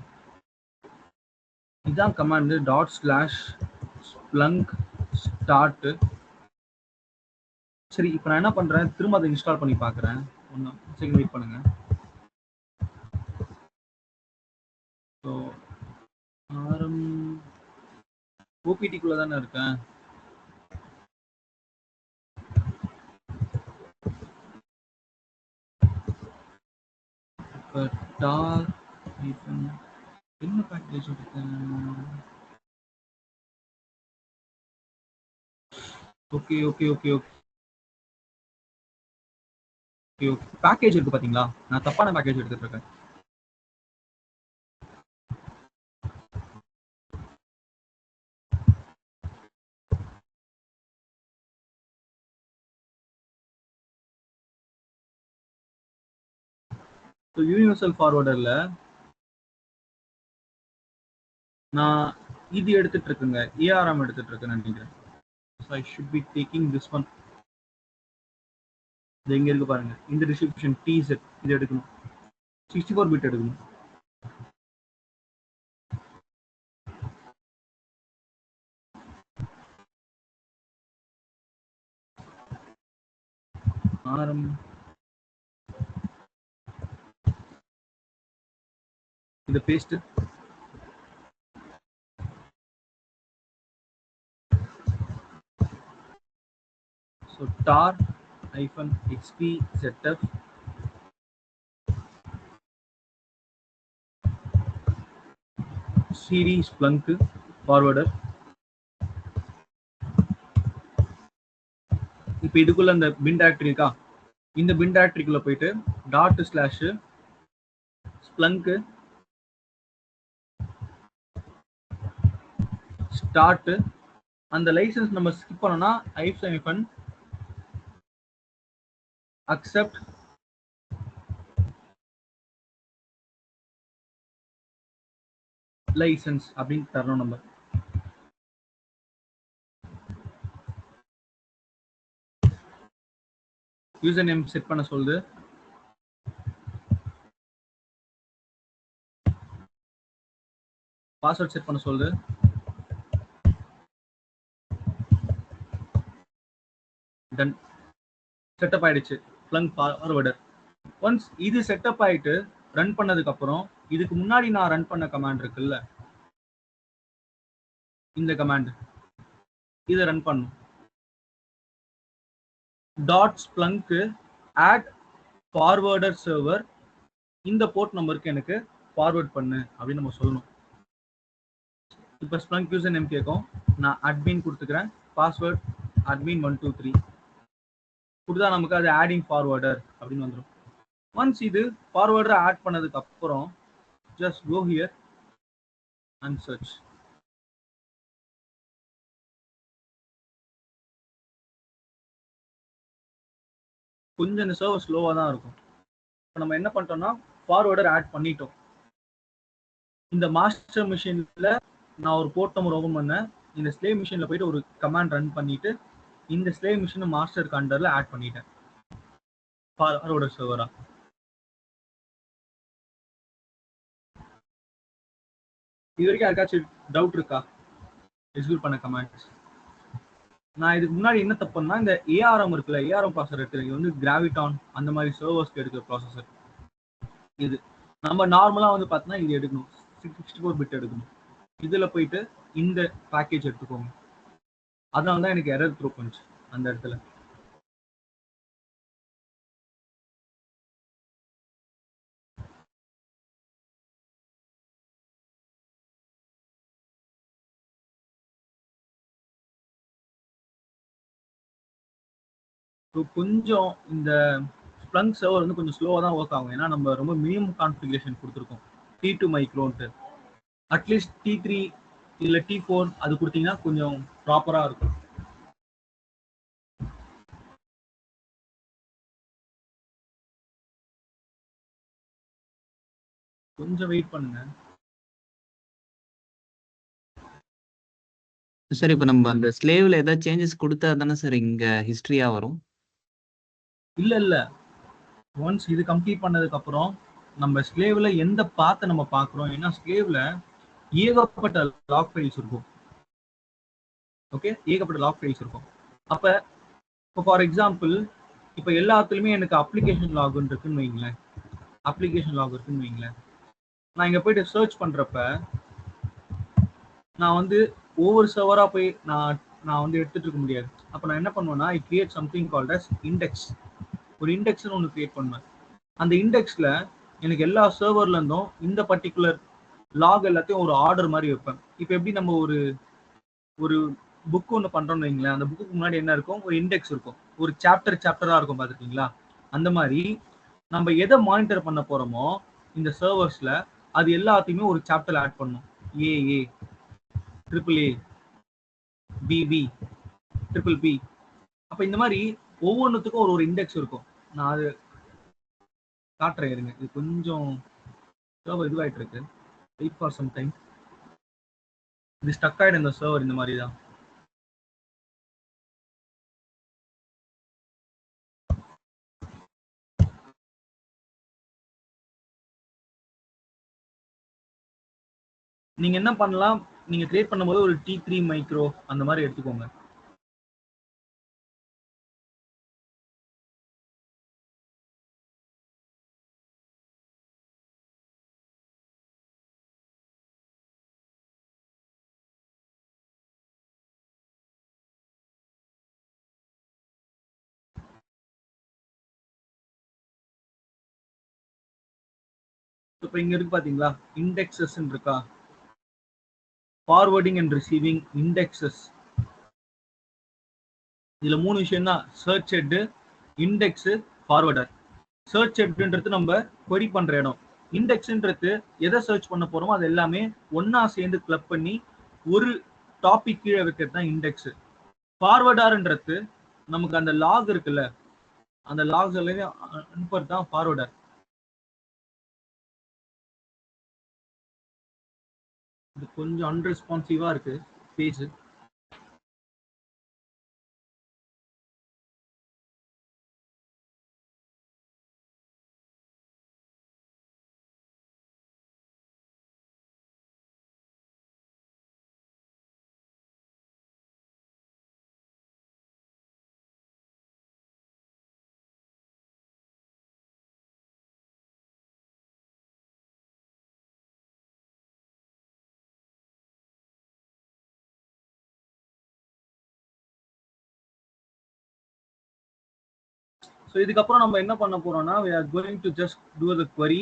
இதான் command dot slash Splunk start. சரி, இப்போ நான் என்ன பண்றேன், திரும்ப அதை இன்ஸ்டால் பண்ணி பார்க்குறேன். ஒன்று செகண்ட் வெயிட் பண்ணுங்க. ஸோ ஆரம் ஓபிடிக்குள்ள தானே இருக்கேன். இப்போ என்ன பேக்கேஜ் எடுத்தேன்? Okay okay okay okay okay. Package இருக்கு பாத்தீங்களா, நான் தப்பான பேக்கேஜ் எடுத்துட்டு இருக்கேன். யூனிவர்சல் ஃபார்வர்டர்ல நான் இது எடுத்துட்டு இருக்குங்க, ஏஆர்எம் எடுத்துட்டு இருக்கேன்னு நினைக்கிறேன். So I should be taking this one. இது எங்க இருக்கு பாருங்க, இந்த டிஸ்ட்ரிபியூஷன் TZ இது எடுக்கணும், 64 பிட் எடுக்கணும். இந்த paste so tar-xp setup series Splunk forwarder. இப்போ இதுக்குள்ள இந்த பின் டைரக்டரி இருக்கா, இந்த பின் டைரக்டரிக்குள்ள போயிட்டு //splunk ஸ்டார்ட், அந்த லைசன்ஸ் நம்ம ஸ்கிப் பண்ணோம்னா -, accept லைசன்ஸ் அப்படின்னு தரணும். நம்ம யூசர் நேம் செட் பண்ண சொல்லுது, பாஸ்வேர்ட் செட் பண்ண சொல்லுது. டன், செட்டப் ஆயிடுச்சு Splunk forwarder. ஒன்ஸ் இது செட்டப் ஆயிட்டு ரன் பண்ணதுக்கு அப்புறம் இதுக்கு முன்னாடி நான் ரன் பண்ண கமாண்ட் இருக்குல்ல, இந்த கமாண்ட் இதை ரன் பண்ணும். .splunk add forwarder server இந்த போர்ட் நம்பருக்கு எனக்கு ஃபார்வர்ட் பண்ணு அப்படின்னு நம்ம சொல்லணும். இப்போ Splunk யூசர் நேம் கேட்கும், நான் admin கொடுத்துக்கிறேன், பாஸ்வேர்ட் admin123 கொடுத்தா நமக்கு அது ஆடிங் ஃபார்வர்டர் அப்படின்னு வந்துடும். ஒன்ஸ் இது ஃபார்வர்டர் ஆட் பண்ணதுக்கு அப்புறம் just go here and search. கொஞ்சம் இந்த சர்வர் ஸ்லோவா தான் இருக்கும். இப்போ நம்ம என்ன பண்ணிட்டோம்னா ஃபார்வர்டர் ஆட் பண்ணிட்டோம். இந்த மாஸ்டர் மிஷின்ல நான் ஒரு போர்ட் நம்பர் ஓபன் பண்ணேன், இந்த ஸ்லேவ் மிஷின்ல போயிட்டு ஒரு கமாண்ட் ரன் பண்ணிட்டு இந்த ஸ்லேவ் மிஷினை மாஸ்டர் அண்டர்ல ஆட் பண்ணிட்டேன் ஃபார்வர்டர் சர்வரா. இது வரைக்கும் யாருக்காச்சும் டவுட் இருக்கா எக்ஸிக்யூட் பண்ண கமாண்ட்ஸ்? நான் இதுக்கு முன்னாடி என்ன தப்புன்னா, இந்த ARM இருக்குல்ல, ARM ப்ராசஸர் எடுத்து, இது வந்து கிராவிட்டான் அந்த மாதிரி சர்வர்ஸ்க்கு எடுக்கிற ப்ராசஸர். இது நம்ம நார்மலா வந்து பார்த்தோன்னா இது எடுக்கணும், 64 பிட் எடுக்கணும். இதுல போயிட்டு இந்த பேக்கேஜ் எடுத்துக்கோங்க. அதனால தான் எனக்கு எரர் த்ரோ பண்ணுச்சு அந்த இடத்துல. கொஞ்சம் இந்த Splunk சர்வர் வந்து கொஞ்சம் ஸ்லோவாக தான் ஒர்க் ஆகும். ஏன்னா நம்ம ரொம்ப மினிமம் கான்ஃபிகரேஷன் கொடுத்துருக்கோம், T2 மைக்ரோன்ட்டு. அட்லீஸ்ட் T3 இல்லை T4 அது கொடுத்தீங்கன்னா கொஞ்சம் ப்ராப்பராக இருக்கும். கொஞ்சம் வெயிட் பண்ணுங்க சார். இப்போ நம்ம அந்த ஸ்லேவ்ல ஏதாவது சேஞ்சஸ் கொடுத்தா தானே சார் இங்க ஹிஸ்டரியா வரும்? இல்ல ஒன்ஸ் இது கம்ப்ளீட் பண்ணதுக்கு அப்புறம் நம்ம ஸ்லேவ்ல எந்த பாத்தை நம்ம பாக்குறோம், ஏன்னா ஸ்லேவ்ல ஏகப்பட்ட லாக் ஃபைல்ஸ் இருக்கும். ஓகே, ஏகப்பட்ட லாக் ஃபைல்ஸ் இருக்கும். அப்ப இப்போ ஃபார் எக்ஸாம்பிள் இப்போ எல்லாத்துலயுமே எனக்கு அப்ளிகேஷன் லாக் இருக்குன்னு வைங்களேன், அப்ளிகேஷன் லாக் இருக்குன்னு வைங்களேன். நான் இங்க போயிட்டு சர்ச் பண்றப்ப நான் வந்து ஒவ்வொரு சர்வரா போய் நான் வந்து எடுத்துட்டு இருக்க முடியாது. அப்ப நான் என்ன பண்ணுவேன்னா, I create something called as index. ஒரு இண்டெக்ஸ்னு ஒன்று கிரியேட் பண்ணுவேன். அந்த இண்டெக்ஸ்ல எனக்கு எல்லா சர்வர்ல இருந்தும் இந்த பர்டிகுலர் லாக் எல்லாத்தையும் ஒரு ஆர்டர் மாதிரி வைப்பேன். இப்போ எப்படி நம்ம ஒரு புக் ஒன்று பண்றோம்னு வைங்களேன், அந்த புக்கு முன்னாடி என்ன இருக்கும், ஒரு இண்டெக்ஸ் இருக்கும், ஒரு சாப்டரா இருக்கும், பார்த்துருக்கீங்களா? அந்த மாதிரி நம்ம எதை மானிட்டர் பண்ண போறோமோ இந்த சர்வர்ஸ்ல அது எல்லாத்தையுமே ஒரு சாப்டர்ல ஆட் பண்ணும். AA, AAA, BB, BBB. அப்ப இந்த மாதிரி ஒவ்வொன்றுத்துக்கும் ஒரு இண்டெக்ஸ் இருக்கும். நான் அது காட்டுறேன் இருங்க, இது கொஞ்சம் இதுவாயிட்டு இருக்கு, வெயிட் ஃபார் சம் டைம். இது ஸ்டக் ஆயிடும் இந்த சர்வர் இந்த மாதிரி தான். நீங்க என்ன பண்ணலாம், நீங்க கிரியேட் பண்ணும்போது ஒரு T3 மைக்ரோ அந்த மாதிரி எடுத்துக்கோங்க. இப்போ இங்க இருக்கு பாத்தீங்களா, இண்டெக்ஸஸ் இருக்கா, ஃபார்வர்டிங் அண்ட் ரிசீவிங் இண்டெக்ஸஸ். இதுல 3 விஷயம் தான், search head, index, forwarder. Search ஹெட்ன்றது நம்ம query பண்ற இடம். இண்டெக்ஸ்ன்றது எதை சர்ச் பண்ண போறோமோ அது எல்லாமே ஒன்னா சேர்ந்து கிளப் பண்ணி ஒரு டாபிக் கீழே வைக்கிறது தான் இண்டெக்ஸ். ஃபார்வர்டர்ன்றது நமக்கு அந்த லாக் இருக்குல்ல, அந்த லாக்ஸ் எல்லாமே அனுப்புறது தான் ஃபார்வர்டர். இது கொஞ்சம் அன்ரெஸ்பான்சிவா இருக்கு பேஜ். ஸோ இதுக்கப்புறம் நம்ம என்ன பண்ண போறோம்னா, we are going to just do the query.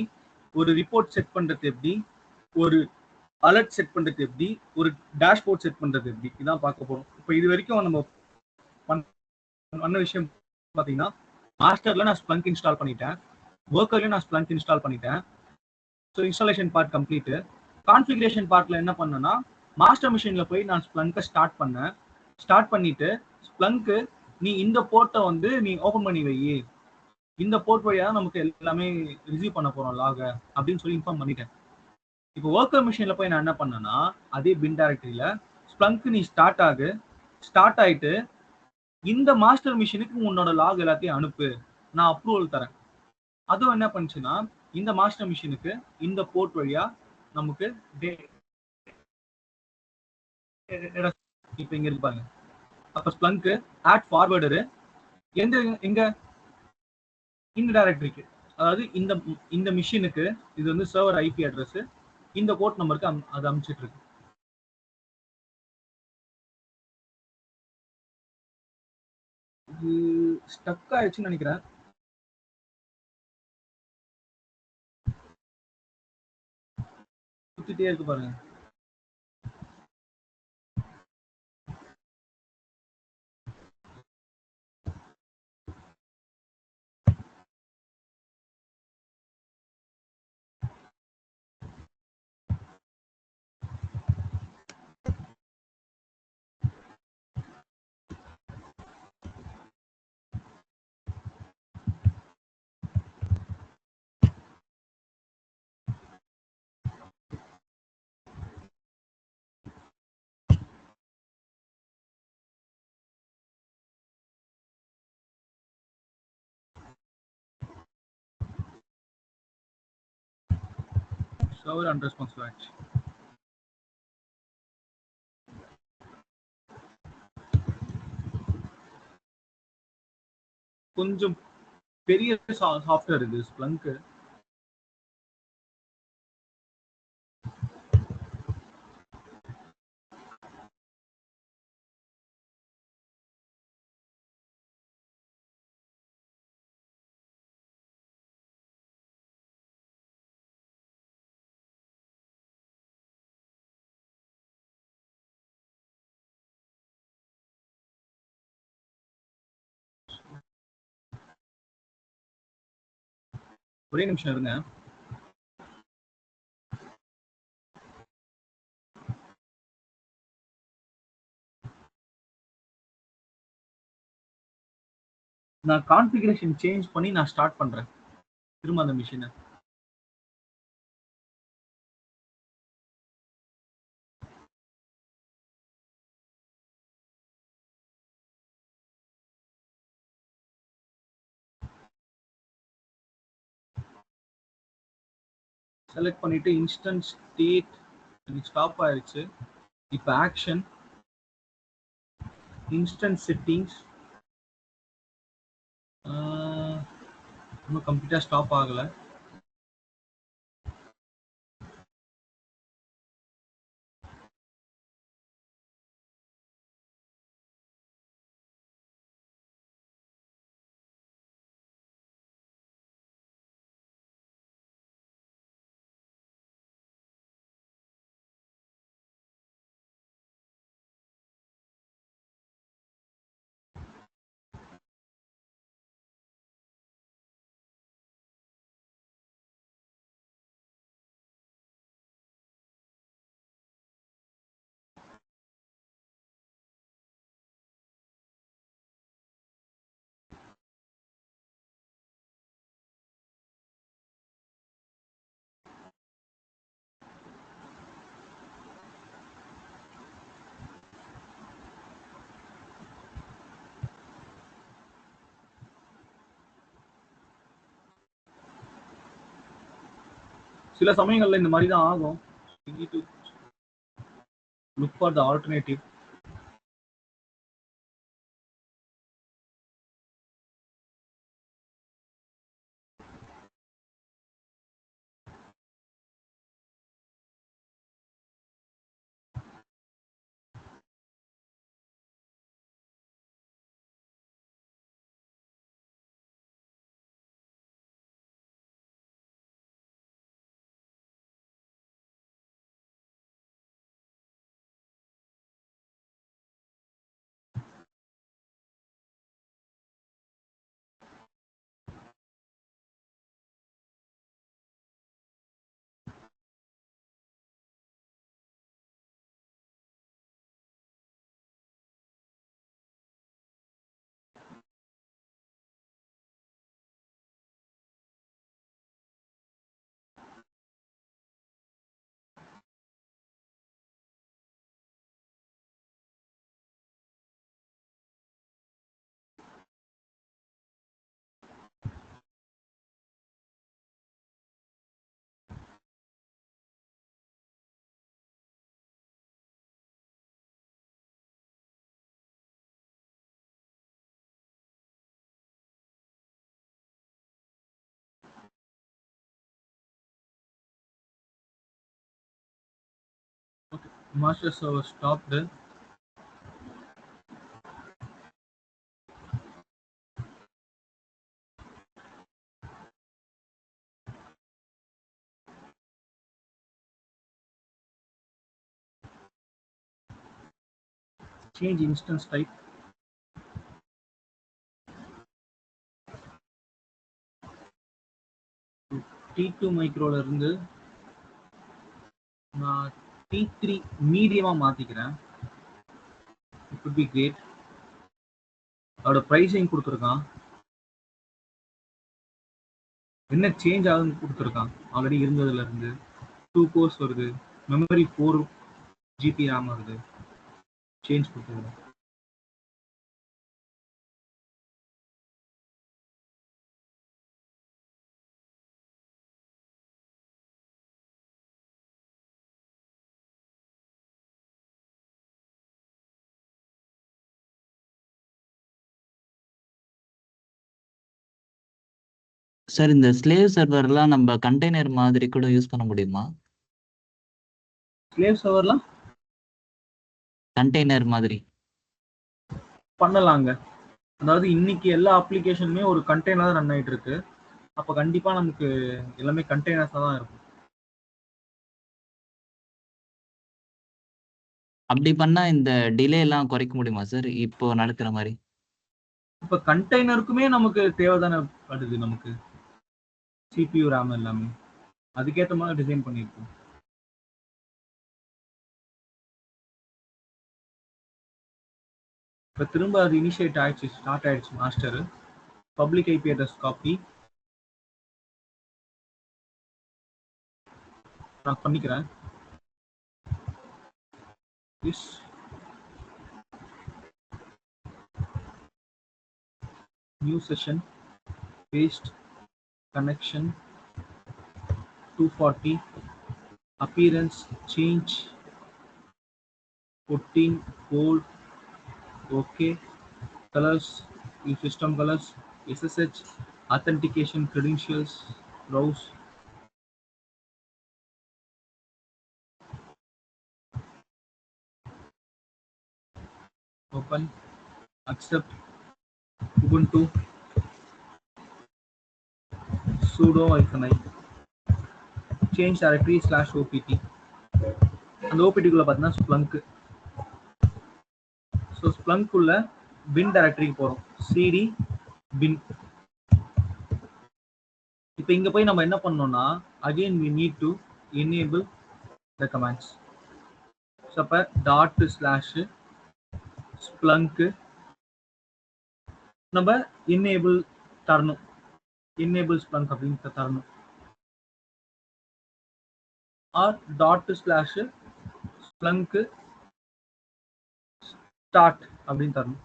ஒரு ரிப்போர்ட் செட் பண்றது எப்படி, ஒரு அலர்ட் செட் பண்றது எப்படி, ஒரு டேஷ்போர்ட் செட் பண்றது எப்படி, இதான் பார்க்க போறோம். இப்போ இது வரைக்கும் நம்ம பண்ண விஷயம் பார்த்தீங்கன்னா, மாஸ்டர்ல நான் ஸ்ப்ளங்க் இன்ஸ்டால் பண்ணிட்டேன், ஒர்க்கர்லயும் நான் ஸ்ப்ளங்க் இன்ஸ்டால் பண்ணிட்டேன். So installation part complete. Configuration பார்ட்ல என்ன பண்ணேன்னா, மாஸ்டர் மிஷின்ல போய் நான் ஸ்ப்ளங்கை ஸ்டார்ட் பண்ணேன். ஸ்டார்ட் பண்ணிட்டு ஸ்ப்ளங்க் நீ இந்த போர்ட்டை வந்து நீ ஓபன் பண்ணி வை, இந்த போர்ட் வழியா நமக்கு எல்லாமே ரிசீவ் பண்ண போறோம் லாக அப்படின்னு சொல்லி இன்ஃபார்ம் பண்ணிட்டேன். இப்போ ஒர்க்கர் மிஷின்ல போய் நான் என்ன பண்ணேன்னா, அதே பின் டைரக்டரியில ஸ்ப்ளங்க் நீ ஸ்டார்ட் ஆகு, ஸ்டார்ட் ஆயிட்டு இந்த மாஸ்டர் மிஷினுக்கு உன்னோட லாக் எல்லாத்தையும் அனுப்பு, நான் அப்ரூவல் தரேன். அதுவும் என்ன பண்ணுச்சுன்னா, இந்த மாஸ்டர் மிஷினுக்கு இந்த போர்ட் வழியா நமக்கு இப்ப இங்க இருப்பாங்க. அப்ப ஸ்ப்ளங்க் ஆட் ஃபார்வர்டரு எங்க இந்த டைரக்டரிக்கு, அதாவது இந்த மிஷினுக்கு இது வந்து சர்வர் ஐபி அட்ரஸ், இந்த போர்ட் நம்பருக்கு அது அனுப்பிச்சிட்டு இருக்கு. இது ஸ்டக் ஆயிடுச்சுன்னு நினைக்கிறேன். சுத்திட்டே இருக்கு பாருங்க. சர்வர் அன்ரெஸ்பான்சிவ் ஆயிடுச்சு. கொஞ்சம் பெரிய சாஃப்ட்வேர் இது ஸ்ப்ளங்க். ஒரே நிமிஷம் இருங்க. நான் கான்ஃபிகரேஷன் சேஞ்ச் பண்ணி நான் ஸ்டார்ட் பண்றேன் திரும்ப அந்த மிஷினை. செலக்ட் பண்ணிட்டு இன்ஸ்டன்ஸ் ஸ்டேட் ஸ்டாப் ஆயிடுச்சு. இப்போ ஆக்ஷன், இன்ஸ்டன்ட் செட்டிங்ஸ் இன்னும் கம்ப்ளீட்டாக ஸ்டாப் ஆகலை. சில சமயங்கள்ல இந்த மாதிரி தான் ஆகும். We need to look for the alternative. Okay. Master server stopped. Change instance type. T2 மைக்ரோல இருந்து நான் T3 மீடியமா மாத்திக்கிறேன். It would be great. அதோட பிரைசிங் கொடுத்துருக்கான். என்ன சேஞ்ச் ஆகுதுன்னு கொடுத்துருக்கான். ஆல்ரெடி இருந்ததுல இருந்து 2 கோர்ஸ் வருது, மெமரி 4 GB RAM வருது. சேஞ்ச் கொடுத்துருக்கான். சார் இந்த ஸ்லேவ் சர்வர்லாம் நம்ம கண்டெய்னர் மாதிரி கூட யூஸ் பண்ண முடியுமா? ஸ்லேவ் சர்வர்லாம் கண்டெய்னர் மாதிரி பண்ணலாங்க. அதாவது இன்னைக்கு எல்லா அப்ளிகேஷனுமே ஒரு கண்டெய்னர் ரன் ஆயிட்டு இருக்கு. அப்ப கண்டிப்பா நமக்கு எல்லாமே கண்டெய்னர்ஸா தான் இருக்கும். அப்படி பண்ணா இந்த டிலே எல்லாம் குறைக்க முடியுமா சார் இப்போ நடக்கிற மாதிரி? இப்ப கண்டெய்னருக்குமே நமக்கு தேவைதானே படுது. நமக்கு CPU RAM எல்லாமே அதுக்கேற்ற மாதிரி டிசைன் பண்ணியிருக்கோம். இப்ப திரும்ப அது இனிஷியேட் ஆயிடுச்சு, ஸ்டார்ட் ஆயிடுச்சு. Master public IP address copy நான் பண்ணிக்கிறேன். New session paste connection 240 appearance, change, 14, cold, okay, colors, use system colors, SSH, authentication, credentials, browse, open, accept, Ubuntu, sudo -i, change directory /opt. அந்த OPT குள்ள பார்த்தீங்கன்னா Splunk. So Splunk உள்ள bin டைரக்டரிக்கு போறோம். cd bin. இப்போ இங்க போய் நம்ம என்ன பண்ணோம்னா again we need to enable the commands. So அப்ப ./splunk நம்ம enable தரணும். enable Splunk அப்படின்னு தரணும். ஆர் ./splunk start அப்படின்னு தரணும்.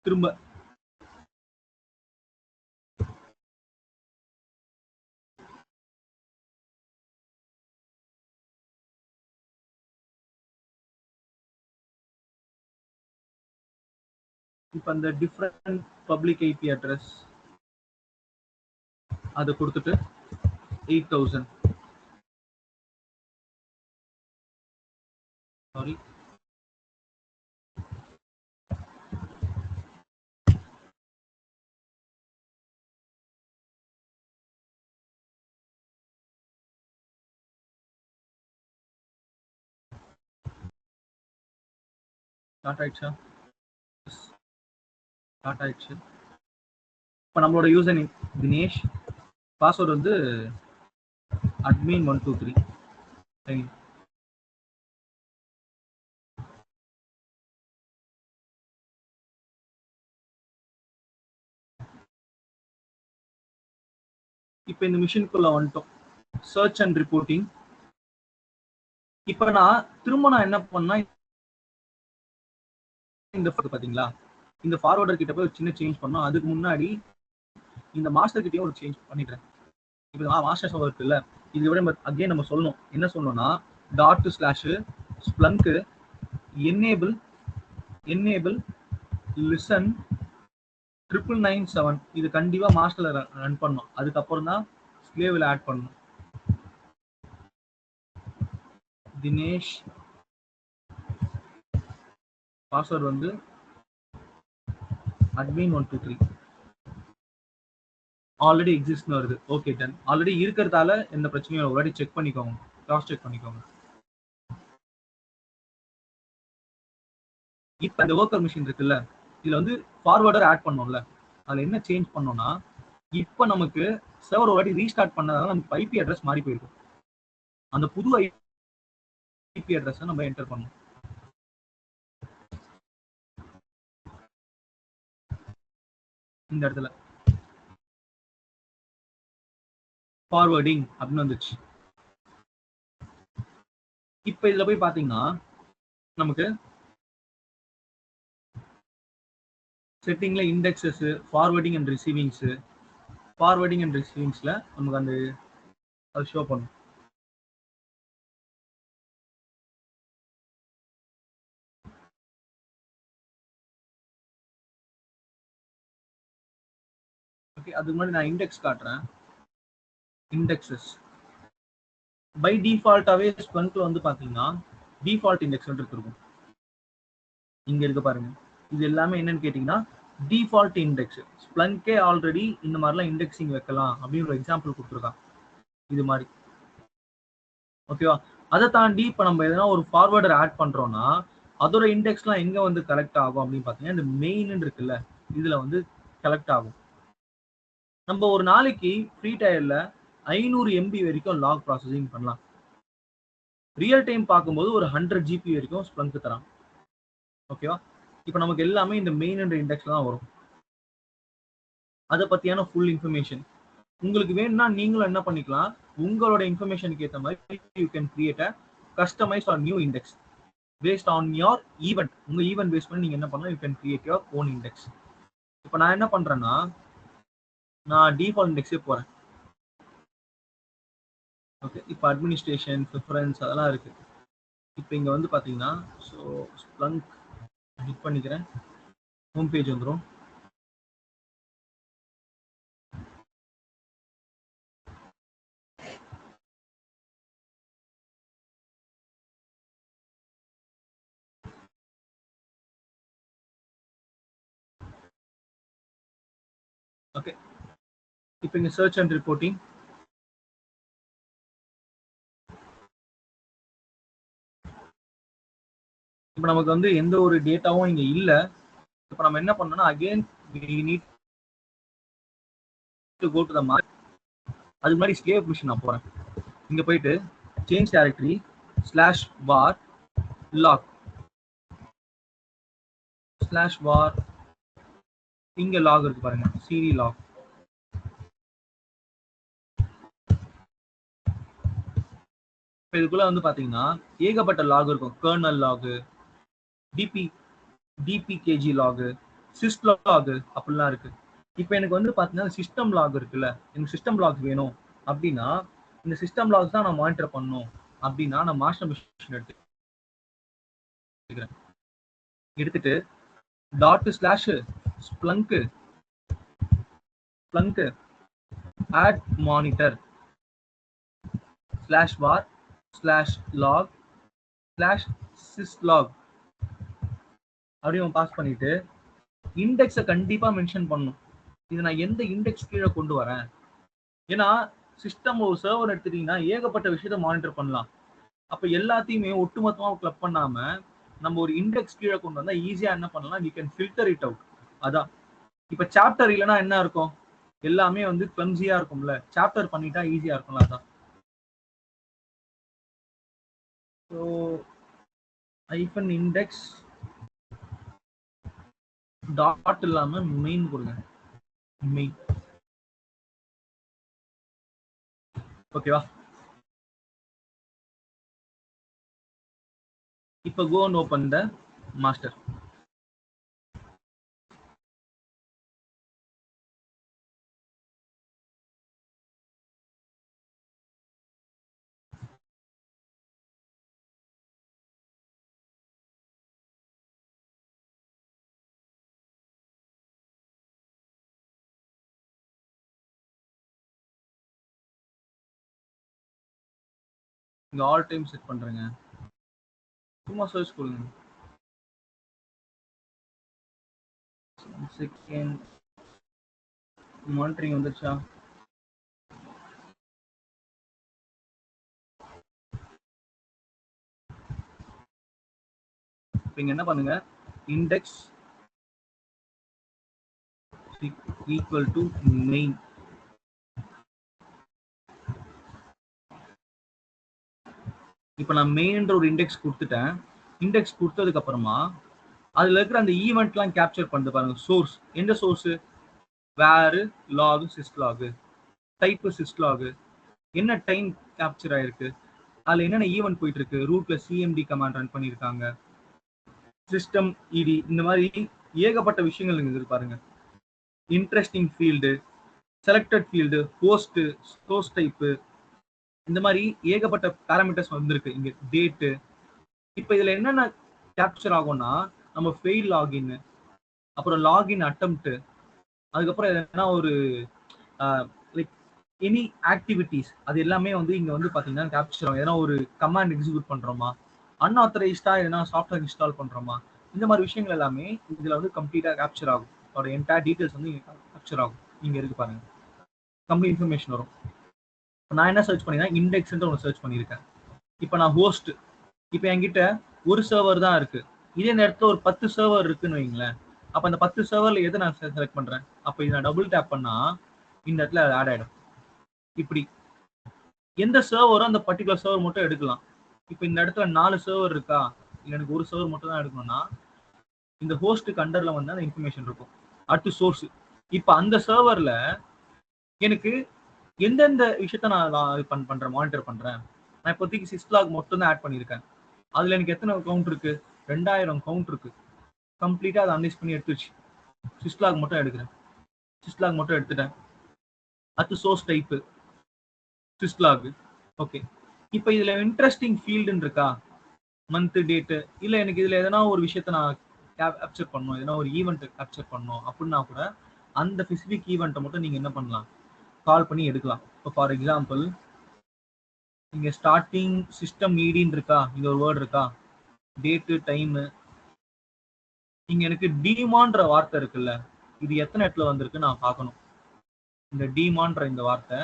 திரும்ப இப்ப அந்த டிஃபரண்ட் பப்ளிக் ஐபி அட்ரஸ் அதை கொடுத்துட்டு 8000 சாரி ஸ்டார்ட் ஆயிடுச்சா? ஸ்டார்ட் ஆயிடுச்சு. இப்போ நம்மளோட யூசர் நேம் தினேஷ், பாஸ்வேர்டு வந்து admin 123. சரி, இப்போ இந்த மிஷினுக்குள்ள வந்துட்டோம். Search and reporting. இப்போ நான் என்ன பண்ணா இந்த பாத்தீங்களா, இந்த ஃபார்வர்டர் கிட்ட போய் ஒரு சின்ன சேஞ்ச் பண்ணோம். அதுக்கு முன்னாடி இந்த மாஸ்டர் கிட்டயும் ஒரு சேஞ்ச் பண்ணிடுறேன். இப்போ மாஸ்டர் சர்வர் இருக்குல்ல, இது விட அகைன் நம்ம சொல்லணும். என்ன சொல்லணும்னா ./splunk enable listen 9997 இது கண்டிப்பா மாஸ்டர்ல ரன் பண்ணும். அதுக்கப்புறம் தான் ஸ்லேவ்ல ஆட் பண்ணணும். தினேஷ் பாஸ்வேர்டு வந்து admin 123 ஆல்ரெடி எக்ஸிஸ்ட்னு வருது. Okay done. ஆல்ரெடி இருக்கிறதால எந்த பிரச்சனையும் ஒரு வாட்டி செக் பண்ணிக்கோங்க, கிராஸ் செக் பண்ணிக்கோங்க. இப்போ இந்த ஒர்க்கர் மிஷின் இருக்குல்ல, இதுல வந்து ஃபார்வர்டர் ஆட் பண்ணோம்ல, அதுல என்ன சேஞ்ச் பண்ணோம்னா இப்போ நமக்கு சர்வர் ஒரு வாட்டி ரீஸ்டார்ட் பண்ணதால நமக்கு ஐபி அட்ரஸ் மாறி போயிருக்கும். அந்த புது ஐபி அட்ரஸ் நம்ம என்டர் பண்ணணும். இந்த இடத்துல ஃபார்வர்டிங் அப்படின்னு வந்துச்சு. இப்போ இதுல போய் பாத்தீங்கன்னா நமக்கு செட்டிங்ல இண்டெக்ஸஸ், ஃபார்வர்டிங் அண்ட் ரிசீவிங்ஸ்ல நமக்கு அந்த அது ஷோ பண்ணும். ஓகே, அதுக்கு முன்னாடி நான் இண்டெக்ஸ் காட்டுறேன். இண்டெக்ஸஸ் பை டிஃபால்ட்டாவே ஸ்ப்ளங்க்ல வந்து பாத்தீங்கன்னா டிஃபால்ட் இண்டெக்ஸ் இருக்கும். இங்க இருக்கு பாருங்க, இது எல்லாமே என்னன்னு கேட்டீங்கன்னா டிஃபால்ட் இண்டெக்ஸ். ஸ்ப்ளங்கே ஆல்ரெடி இந்த மாதிரிலாம் இண்டெக்ஸிங் வைக்கலாம் அப்படின்னு ஒரு எக்ஸாம்பிள் கொடுத்துருக்கான் இது மாதிரி. ஓகேவா? அதை தாண்டி இப்போ நம்ம எதனா ஒரு ஃபார்வர்டர் ஆட் பண்றோம்னா அதோட இண்டெக்ஸ்லாம் எங்க வந்து கலெக்ட் ஆகும் அப்படின்னு பாத்தீங்கன்னா இந்த மெயின் இருக்குல்ல, இதுல வந்து கலெக்ட் ஆகும். நம்ம ஒரு நாளைக்கு ஃப்ரீ டயர்ல 500 MB வரைக்கும் லாக் ப்ராசஸிங் பண்ணலாம். ரியல் டைம் பார்க்கும்போது ஒரு 100 GB வரைக்கும் ஸ்ப்ளங்க் தரான். ஓகேவா? இப்போ நமக்கு எல்லாமே இந்த மெயின் என்ற இண்டெக்ஸ்ல தான் வரும். அதை பத்தியான ஃபுல் இன்ஃபர்மேஷன் உங்களுக்கு வேணும்னா நீங்களும் என்ன பண்ணிக்கலாம், உங்களோட இன்ஃபர்மேஷனுக்கு ஏற்ற மாதிரி you can create a customise or new index based on your event. உங்க ஈவெண்ட் பேஸ் பண்ணி நீங்க என்ன பண்ணலாம், you can create your own index. இப்போ நான் என்ன பண்றேன்னா நான் டிஃபால்ட் இண்டெக்ஸே போறேன். ஓகே, இப்போ அட்மினிஸ்ட்ரேஷன் ப்ரிஃபரன்ஸ் அதெல்லாம் இருக்கு. இப்போ இங்க வந்து பாத்தீங்கன்னா ஸோ ஸ்ப்ளங்க் கிளிக் பண்ணிக்கிறேன், ஹோம் பேஜ் வந்துடும். ஓகே, இப்போ இங்க சர்ச் அண்ட் ரிப்போர்ட்டிங். இப்போ நமக்கு வந்து எந்த ஒரு டேட்டாவும் இங்க இல்ல. இப்போ நம்ம என்ன பண்ணோம்னா again we need to go to the market. அது மாதிரி ஸ்லேவ் மிஷின் நான் போறேன். இங்க போயிட்டு change directory /var log /var இங்க லாக் இருக்கு பாருங்க, cd log. இப்போ இதுக்குள்ள வந்து பாத்தீங்கன்னா ஏகப்பட்ட லாக் இருக்கும். Kernel log, dpkg log, syslog அப்படிலாம் இருக்கு. இப்போ எனக்கு வந்து பாத்தீங்கன்னா சிஸ்டம் லாக் இருக்குல்ல, எனக்கு சிஸ்டம் லாக் வேணும் அப்படின்னா இந்த சிஸ்டம் லாக்ஸ் தான் நான் மானிட்டர் பண்ணணும் அப்படின்னா நான் மாஸ்டர் மிஷின் எடுத்துட்டு ./splunk add monitor /var /log /syslog அப்படின்னு பாஸ் பண்ணிட்டு இண்டெக்ஸை கண்டிப்பா மென்ஷன் பண்ணணும். இது நான் எந்த இண்டெக்ஸ் கீழே கொண்டு வரேன், ஏன்னா சிஸ்டம் ஒரு சர்வர் எடுத்துட்டீங்கன்னா ஏகப்பட்ட விஷயத்த மானிட்டர் பண்ணலாம். அப்ப எல்லாத்தையுமே ஒட்டுமொத்தமா கிளப் பண்ணாம நம்ம ஒரு இண்டெக்ஸ் கீழே கொண்டு வந்தா ஈஸியா என்ன பண்ணலாம், we can filter it out. அதான் இப்ப சாப்டர் இல்லைன்னா என்ன இருக்கும், எல்லாமே வந்து கிளம்சியா இருக்கும்ல, சாப்டர் பண்ணிட்டா ஈஸியா இருக்கும்ல. அதான் ஸோ ஐஃபன் இண்டெக்ஸ் டாட் இல்லாம மெயின் கொடுங்க, மெயின். ஓகேவா? இப்போ go and open the master. இங்க ஆல் டைம் செட் பண்றேங்க, சும்மா சர்ச் கொடுங்க. செகண்ட் மானிட்டரிங் வந்துருச்சா? இப்போ இங்க என்ன பண்ணுங்க, இண்டெக்ஸ் equal to main. இப்போ நான் மெயின்ற ஒரு இண்டெக்ஸ் கொடுத்துட்டேன். இண்டெக்ஸ் கொடுத்ததுக்கு அப்புறமா அதுல இருக்கிற அந்த ஈவெண்ட்லாம் கேப்சர் பண்ணுது பாருங்க. சோர்ஸ் எந்த சோர்ஸ், வேர் லாக் சிஸ்லாக், டைப் சிஸ்லாக், என்ன டைம் கேப்சர் ஆயிருக்கு, அதுல என்னென்ன ஈவெண்ட் போயிட்டு இருக்கு, ரூட்ல சிஎம்டி கமாண்ட் ரன் பண்ணிருக்காங்க, சிஸ்டம் இடி, இந்த மாதிரி ஏகப்பட்ட விஷயங்கள் இருக்கு பாருங்க. Interesting field, selected field, host, source type, இந்த மாதிரி ஏகப்பட்ட பேராமீட்டர்ஸ் வந்திருக்கு இங்க, டேட்டு. இப்போ இதுல என்னென்ன கேப்சர் ஆகும்னா நம்ம ஃபெயில் லாகின், அப்புறம் லாகின் அட்டெம்ப்ட், அதுக்கப்புறம் எதனா ஒரு லைக் எனி ஆக்டிவிட்டிஸ், அது எல்லாமே வந்து இங்க வந்து பாத்தீங்கன்னா கேப்சர் ஆகும். எதனா ஒரு கமாண்ட் எக்ஸிக்யூட் பண்றோமா, அன்ஆத்தரைஸ்டா எதனா சாஃப்ட்வேர் இன்ஸ்டால் பண்றோமா, இந்த மாதிரி விஷயங்கள் எல்லாமே இதுல வந்து கம்ப்ளீட்டா கேப்சர் ஆகும். அதோட என்டையர் டீடைல்ஸ் வந்து கேப்சர் ஆகும். இங்க இருக்கு பாருங்க, கம்ப்ளீட் இன்ஃபர்மேஷன் வரும். நான் என்ன சர்ச் பண்ணினா இண்டெக்ஸ்ன்ற ஒன்று சர்ச் பண்ணியிருக்கேன். இப்போ நான் ஹோஸ்ட், இப்போ என்கிட்ட ஒரு சர்வர் தான் இருக்கு, இதே நேரத்தில் ஒரு 10 சர்வர் இருக்குன்னு வைங்களேன். அப்போ அந்த 10 சர்வர்ல எதை நான் செலக்ட் பண்றேன், அப்போ இதை நான் டபுள் டேப் பண்ணா இந்த இடத்துல ஆட் ஆயிடும். இப்படி எந்த சர்வரோ அந்த பர்டிகுலர் சர்வர் மட்டும் எடுக்கலாம். இப்போ இந்த இடத்துல 4 சர்வர் இருக்கா, எனக்கு ஒரு சர்வர் மட்டும் தான் எடுக்கணும்னா இந்த ஹோஸ்ட்டுக்கு அண்டர்ல வந்து அந்த இன்ஃபர்மேஷன் இருக்கும். அடுத்து சோர்ஸ், இப்போ அந்த சர்வர்ல எனக்கு எந்தெந்த விஷயத்த நான் பண்றேன், மானிட்டர் பண்றேன். நான் இப்போதைக்கு சிஸ்லாக் மட்டும் தான் ஆட் பண்ணியிருக்கேன். அதுல எனக்கு எத்தனை கவுண்ட் இருக்கு, 2000 கவுண்ட் இருக்கு. கம்ப்ளீட்டா அதை அனலைஸ் பண்ணி எடுத்துச்சு. சிஸ்லாக் மட்டும் எடுக்கிறேன், சிஸ்லாக் மட்டும் எடுத்துட்டேன். அடுத்து சோர்ஸ் டைப் சிஸ்லாக், ஓகே. இப்ப இதுல இன்ட்ரெஸ்டிங் ஃபீல்டுன்னு இருக்கா? மந்த், டேட் இல்ல எனக்கு இதுல எதனா ஒரு விஷயத்த நான் கேப்சர் பண்ணணும். எதனா ஒரு ஈவென்ட் கேப்சர் பண்ணணும் அப்படின்னா கூட அந்த ஸ்பெசிபிக் ஈவென்ட்ட மட்டும் நீங்க என்ன பண்ணலாம்? கால் பண்ணி எடுக்கலாம். இப்போ ஃபார் எக்ஸாம்பிள் இங்க ஸ்டார்டிங் சிஸ்டம் ஈடின்னு இருக்கா? இங்க ஒரு வேர்ட் இருக்கா? Date, time. இங்க எனக்கு டீமான்ற வார்த்தை இருக்குல்ல? இது எத்தனை இடத்துல வந்திருக்கு நான் பார்க்கணும். இந்த டீமான்ற இந்த வார்த்தை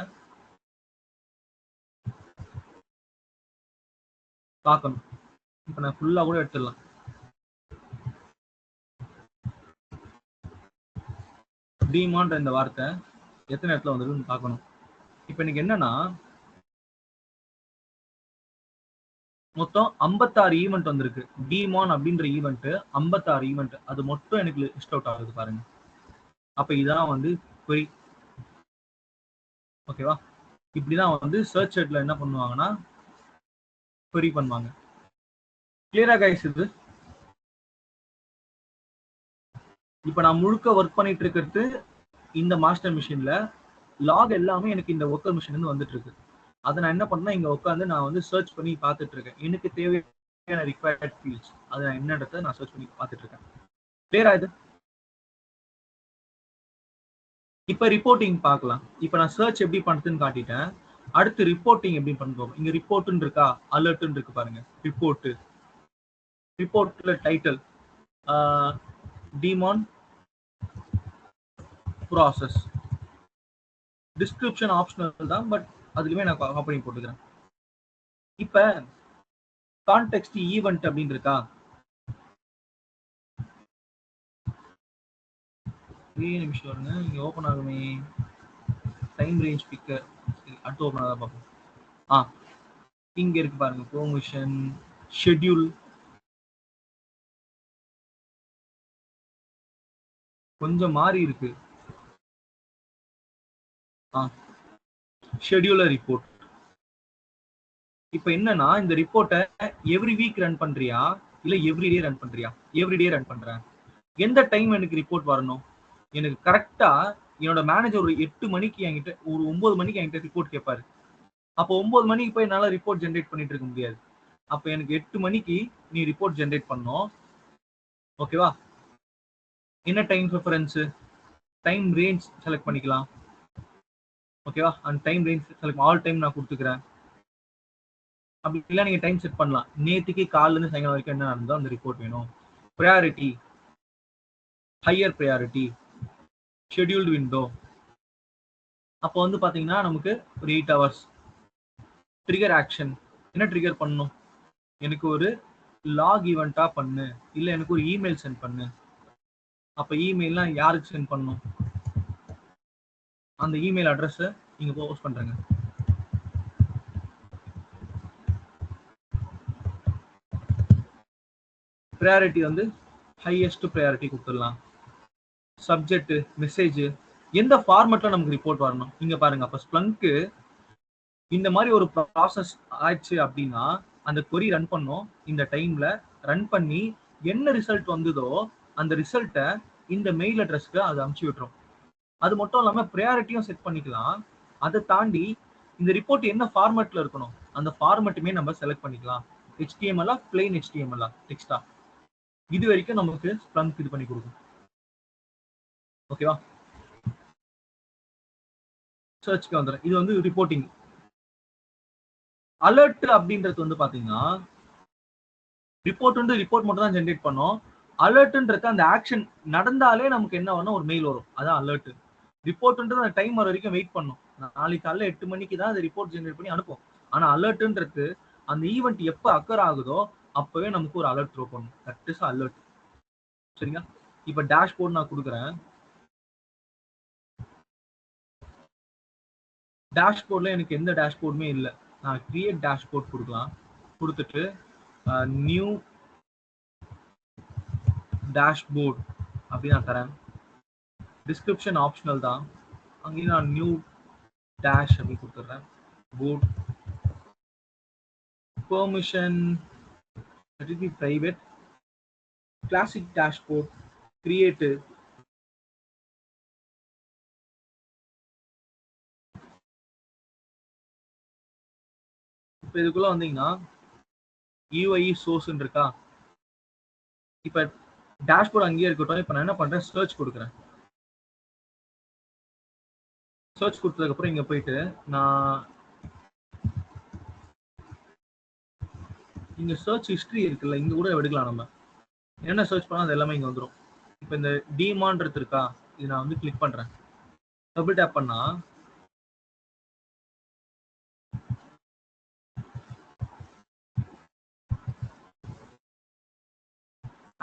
பார்க்கணும். இப்ப நான் ஃபுல்லா கூட எடுத்துடலாம். டீமான்ற இந்த வார்த்தை எத்தனை இடத்துல வந்திருக்குன்னு பார்க்கணும். இப்ப எனக்கு என்னன்னா மொத்தம் 56 ஈவென்ட் வந்திருக்கு. டிமான் அப்படின்ற ஈவென்ட் 56 ஈவென்ட். அது மட்டும் எனக்கு லிஸ்ட் அவுட் ஆகுது பாருங்க. அப்ப இதான் வந்து query. ஓகேவா? இப்படிதான் வந்து சர்ச் ஹெட்ல என்ன பண்ணுவாங்கன்னா query பண்ணுவாங்க. கிளியரா கைஸ் இது? இப்ப நான் முழுக்க ஒர்க் பண்ணிட்டு இருக்கிறது இந்த மாஸ்டர் மிஷின்ல. லாக் எல்லாமே எனக்கு இந்த ஒர்க்கர் மிஷின்ல இருந்து வந்துட்டு இருக்கு. அதை நான் என்ன பண்ணா இங்க உட்காந்து நான் வந்து சர்ச் பண்ணி பார்த்துட்டு இருக்கேன். எனக்கு தேவையான ரிக்வயர்ட் ஃபீல்ட்ஸ் அதை நான் என்ன இடத்த நான் சர்ச் பண்ணி பார்த்துட்டு இருக்கேன். கிளியரா இது? இப்ப ரிப்போர்ட்டிங் பார்க்கலாம். இப்ப நான் சர்ச் எப்படி பண்றதுன்னு காட்டிட்டேன். அடுத்து ரிப்போர்ட்டிங் எப்படி பண்ணுவோம்? இங்க ரிப்போர்ட்னு இருக்கா? அலர்ட்னு இருக்கு பாருங்க. ரிப்போர்ட். ரிப்போர்ட்ல டைட்டில் டீமான் ப்ராசஸ். டிஸ்கிரிப்ஷன் ஆப்ஷனல் தான், பட் அதுலயுமே நான் காப்பி போட்டுக்கிறேன். இப்ப கான்டெக்ஸ்ட் ஈவென்ட் அப்படின்னு இருக்கா? நிமிஷம் வருங்க, இங்க ஓபன் ஆகுமே. டைம் ரேஞ்ச் பிக்கர் அடுத்து ஓபன் ஆகுதா பார்ப்போம். இங்க இருக்கு பாருங்க. Permission, schedule. கொஞ்சம் மாறி இருக்கு. Scheduler report. இப்ப என்னன்னா இந்த ரிப்போர்ட்டை எவ்ரி வீக் ரன் பண்றியா இல்ல எவ்ரிடே ரன் பண்றியா? எவ்ரிடே ரன் பண்றேன். எந்த டைம் எனக்கு ரிப்போர்ட் வரணும்? எனக்கு கரெக்டா என்னோட மேனேஜர் ஒரு 8 மணிக்கு என்கிட்ட ஒரு 9 மணிக்கு என்கிட்ட ரிப்போர்ட் கேட்பாரு. அப்போ 9 மணிக்கு போய் என்னால ரிப்போர்ட் ஜென்ரேட் பண்ணிட்டு இருக்க முடியாது. அப்ப எனக்கு 8 மணிக்கு நீ ரிப்போர்ட் ஜென்ரேட் பண்ணணும். ஓகேவா? என்ன time preference? Time range select பண்ணிக்கலாம். ஓகேவா? அந்த time range select all time நான் கொடுத்துக்கிறேன். அப்படி இல்லை நீங்க டைம் செட் பண்ணலாம். நேற்றுக்கு காலைல இருந்து சாயங்காலம் வரைக்கும் என்ன நடந்தோ அந்த ரிப்போர்ட் வேணும். Priority, higher priority, scheduled window. அப்போ வந்து பாத்தீங்கன்னா நமக்கு ஒரு 8 hours. Trigger action. என்ன ட்ரிகர் பண்ணணும்? எனக்கு ஒரு லாக் ஈவெண்டா பண்ணு, இல்ல எனக்கு ஒரு இமெயில் சென்ட் பண்ணு. அப்ப இமெயில்லாம் யாருக்கு சென்ட் பண்ணணும்? அந்த இமெயில் அட்ரஸ் நீங்க போஸ்ட் பண்றீங்க. ப்ரையாரிட்டி வந்து ஹையஸ்ட் ப்ரையாரிட்டி கொடுத்துடலாம். சப்ஜெக்ட், மெசேஜ், எந்த ஃபார்மேட்ல நமக்கு ரிப்போர்ட் வரணும்? இங்க பாருங்க. அப்ப ஸ்ப்ளங்க்கு இந்த மாதிரி ஒரு ப்ராசஸ் ஆயிடுச்சு அப்படின்னா அந்த கொரி ரன் பண்ணும். இந்த டைம்ல ரன் பண்ணி என்ன ரிசல்ட் வந்ததோ அந்த ரிசல்ட்டை இந்த மெயில் அட்ரஸ்க்கு அது அனுப்பிச்சு விட்டுரும். அது மட்டும் இல்லாம ப்ரையாரிட்டியும் செட் பண்ணிக்கலாம். அதை தாண்டி இந்த ரிப்போர்ட் என்ன ஃபார்மேட்ல இருக்கணும் அந்த ஃபார்மேட்டுமே நம்ம செலக்ட் பண்ணிக்கலாம். HTML பிளெயின் HTML டெக்ஸ்டா, இது வரைக்கும் நமக்கு ஸ்ப்ளங்க் இது பண்ணி கொடுக்கும். ஓகேவா? சர்ச்சுக்கு வந்துடும். இது வந்து ரிப்போர்ட்டிங். அலர்ட் அப்படின்றது வந்து பாத்தீங்கன்னா ரிப்போர்ட் வந்து ரிப்போர்ட் மட்டும் தான் ஜென்ரேட் பண்ணும். அலர்ட்ன்றது அந்த ஆக்ஷன் நடந்தாலே நமக்கு என்ன வரும்? ஒரு மெயில் வரும். அதான் அலர்ட். ரிப்போர்ட்ன்றது அந்த டைம் வர வரைக்கும் வெயிட் பண்ணும். நாளைக்கு காலைல 8 மணிக்கு தான் அந்த ரிப்போர்ட் ஜென்ரேட் பண்ணி அனுப்பும். ஆனா அலர்ட்ன்றது அந்த ஈவெண்ட் எப்ப அக்கர் ஆகுதோ அப்பவே நமக்கு ஒரு அலர்ட் த்ரோ பண்ணும். That is alert. சரிங்களா? இப்ப டேஷ்போர்ட் நான் கொடுக்குறேன். டேஷ்போர்ட்ல எனக்கு எந்த டேஷ்போர்டுமே இல்லை. நான் கிரியேட் டேஷ்போர்ட் கொடுக்கலாம். கொடுத்துட்டு நியூ டேஷ்போர்ட் அப்படி நான் தரேன். டிஸ்கிரிப்ஷன் ஆப்ஷனல் தான். அங்கேயும் நான் நியூ டேஷ் அப்படி கொடுத்துட்றேன். Port permission private classic dashboard create இப்போ இதுக்குள்ள வந்தீங்கன்னா யூஐ சோர்ஸ்ன்னு இருக்கா. இப்போ டேஷ்போர்ட் அங்கேயே இருக்கட்டும். இப்போ நான் என்ன பண்றேன், சர்ச் கொடுக்குறேன். சர்ச் கொடுத்ததுக்கப்புறம் இங்கே போயிட்டு நான் இங்கே சர்ச் ஹிஸ்ட்ரி இருக்குல்ல, இங்கே கூட எடுக்கலாம். நம்ம என்ன சர்ச் பண்ணால் அது எல்லாமே இங்கே வந்துடும். இப்போ இந்த டிமான்றது இருக்கா, இது நான் வந்து கிளிக் பண்ணுறேன். டபுள் டேப் பண்ணா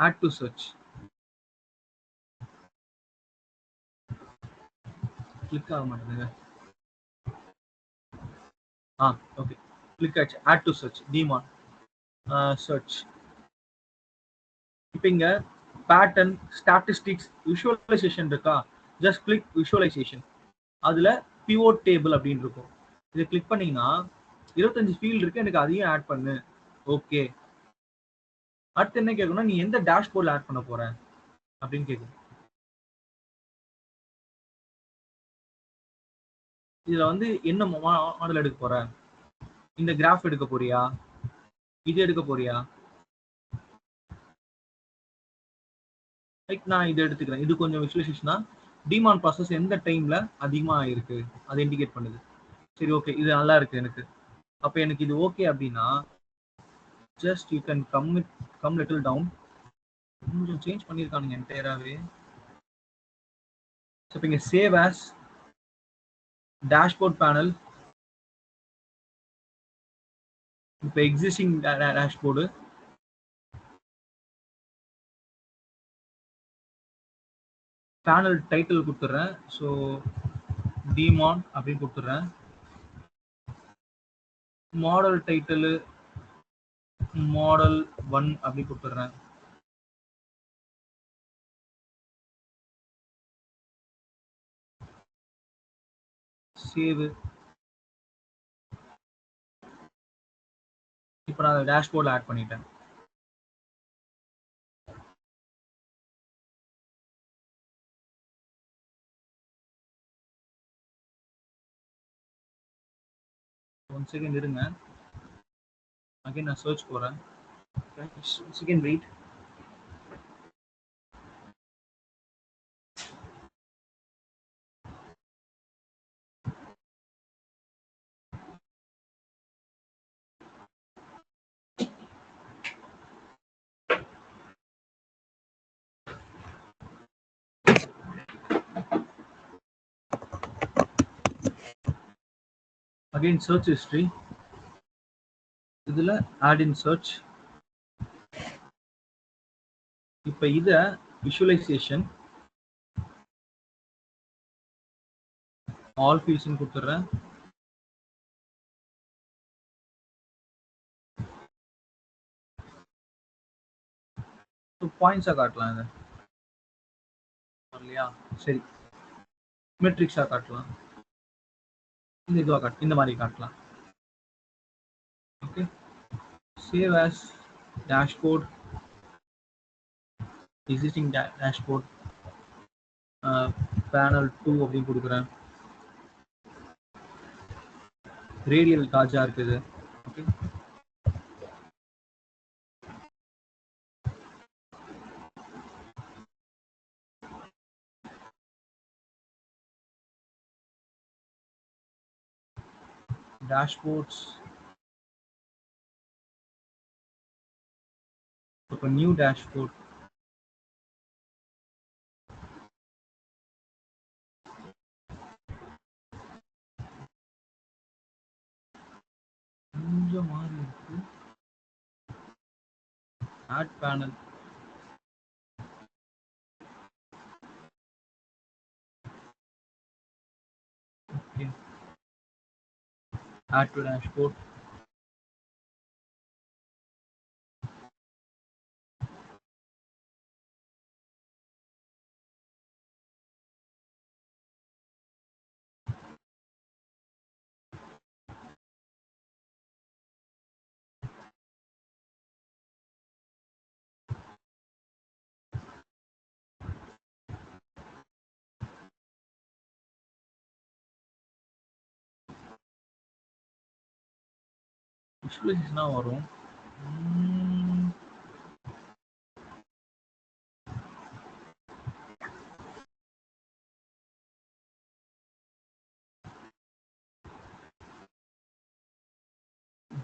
ஆட் டு சர்ச் கிளிக் ஆக மாட்டேங்குது. ஓகே, கிளிக் ஆச்சு. Add to search daemon search. இப்போ இங்க பேட்டர்ன், ஸ்டாட்டிஸ்டிக்ஸ், விஷுவலைசேஷன் இருக்கா. Just click visualisation. அதுல பிவோட் டேபிள் அப்படின்னு இருக்கும். இதை கிளிக் பண்ணீங்கன்னா 25 ஃபீல்ட் இருக்கு, எனக்கு அதையும் ஆட் பண்ணு. ஓகே, அடுத்து என்ன கேட்கணும், நீ எந்த டேஷ்போர்ட்ல ஆட் பண்ண போற அப்படின்னு கேட்கும். இதுல வந்து என்ன மாடல் எடுக்க போற, இந்த கிராஃப் எடுக்க போறியா, இது எடுக்க போறியா. லைக் நான் இதை எடுத்துக்கிறேன். இது கொஞ்சம் விஷுவலைசேஷனா டிமாண்ட் ப்ராசஸ் எந்த டைம்ல அதிகமா இருக்கு அதை இண்டிகேட் பண்ணுது. சரி, ஓகே, இது நல்லா இருக்கு எனக்கு. அப்ப எனக்கு இது ஓகே அப்படின்னா just you can come little down. கொஞ்சம் சேஞ்ச் பண்ணியிருக்கானுங்க என்டையராகவே. இப்போ இங்கே சேவ் ஆஸ் டேஷ்போர்ட் பேனல். இப்போ எக்ஸிஸ்டிங் டேஷ்போர்டு பேனல் டைட்டில் கொடுத்துட்றேன். ஸோ டிமான் அப்படின்னு கொடுத்துட்றேன். மாடல் டைட்டில் மாடல் 1 அப்படி கொடுத்துட்றேன். சேவ். இப்போ நான் டேஷ்போர்டில் ஆட் பண்ணிட்டேன். ஒன் செகண்ட் இருங்க. அகைன் நான் சர்ச் போகிறேன். Second wait. Again search history. இதில் ஆட் இன் சர்ச். இப்போ இதை விஷுவலைசேஷன் ஆல் ஃபீல்ட்ஸ்னு கொடுத்துட்றேன். பாயிண்ட்ஸாக காட்டலாம் இதை இல்லையா. சரி, மெட்ரிக்ஸாக காட்டலாம், இந்த இதுவாக காட்டு, இந்த மாதிரி காட்டலாம். Okay, save as dashboard existing dashboard panel 2 அப்படின்னு கொடுக்குறேன். ரேடியல் காஜா இருக்குது. Okay, dashboards. இப்போ நியூ டேஷ்போர்ட். கொஞ்சம் மாறி இருக்கு. Add panel. Okay, add to dashboard. விஷுவலைசேஷனா வரும்.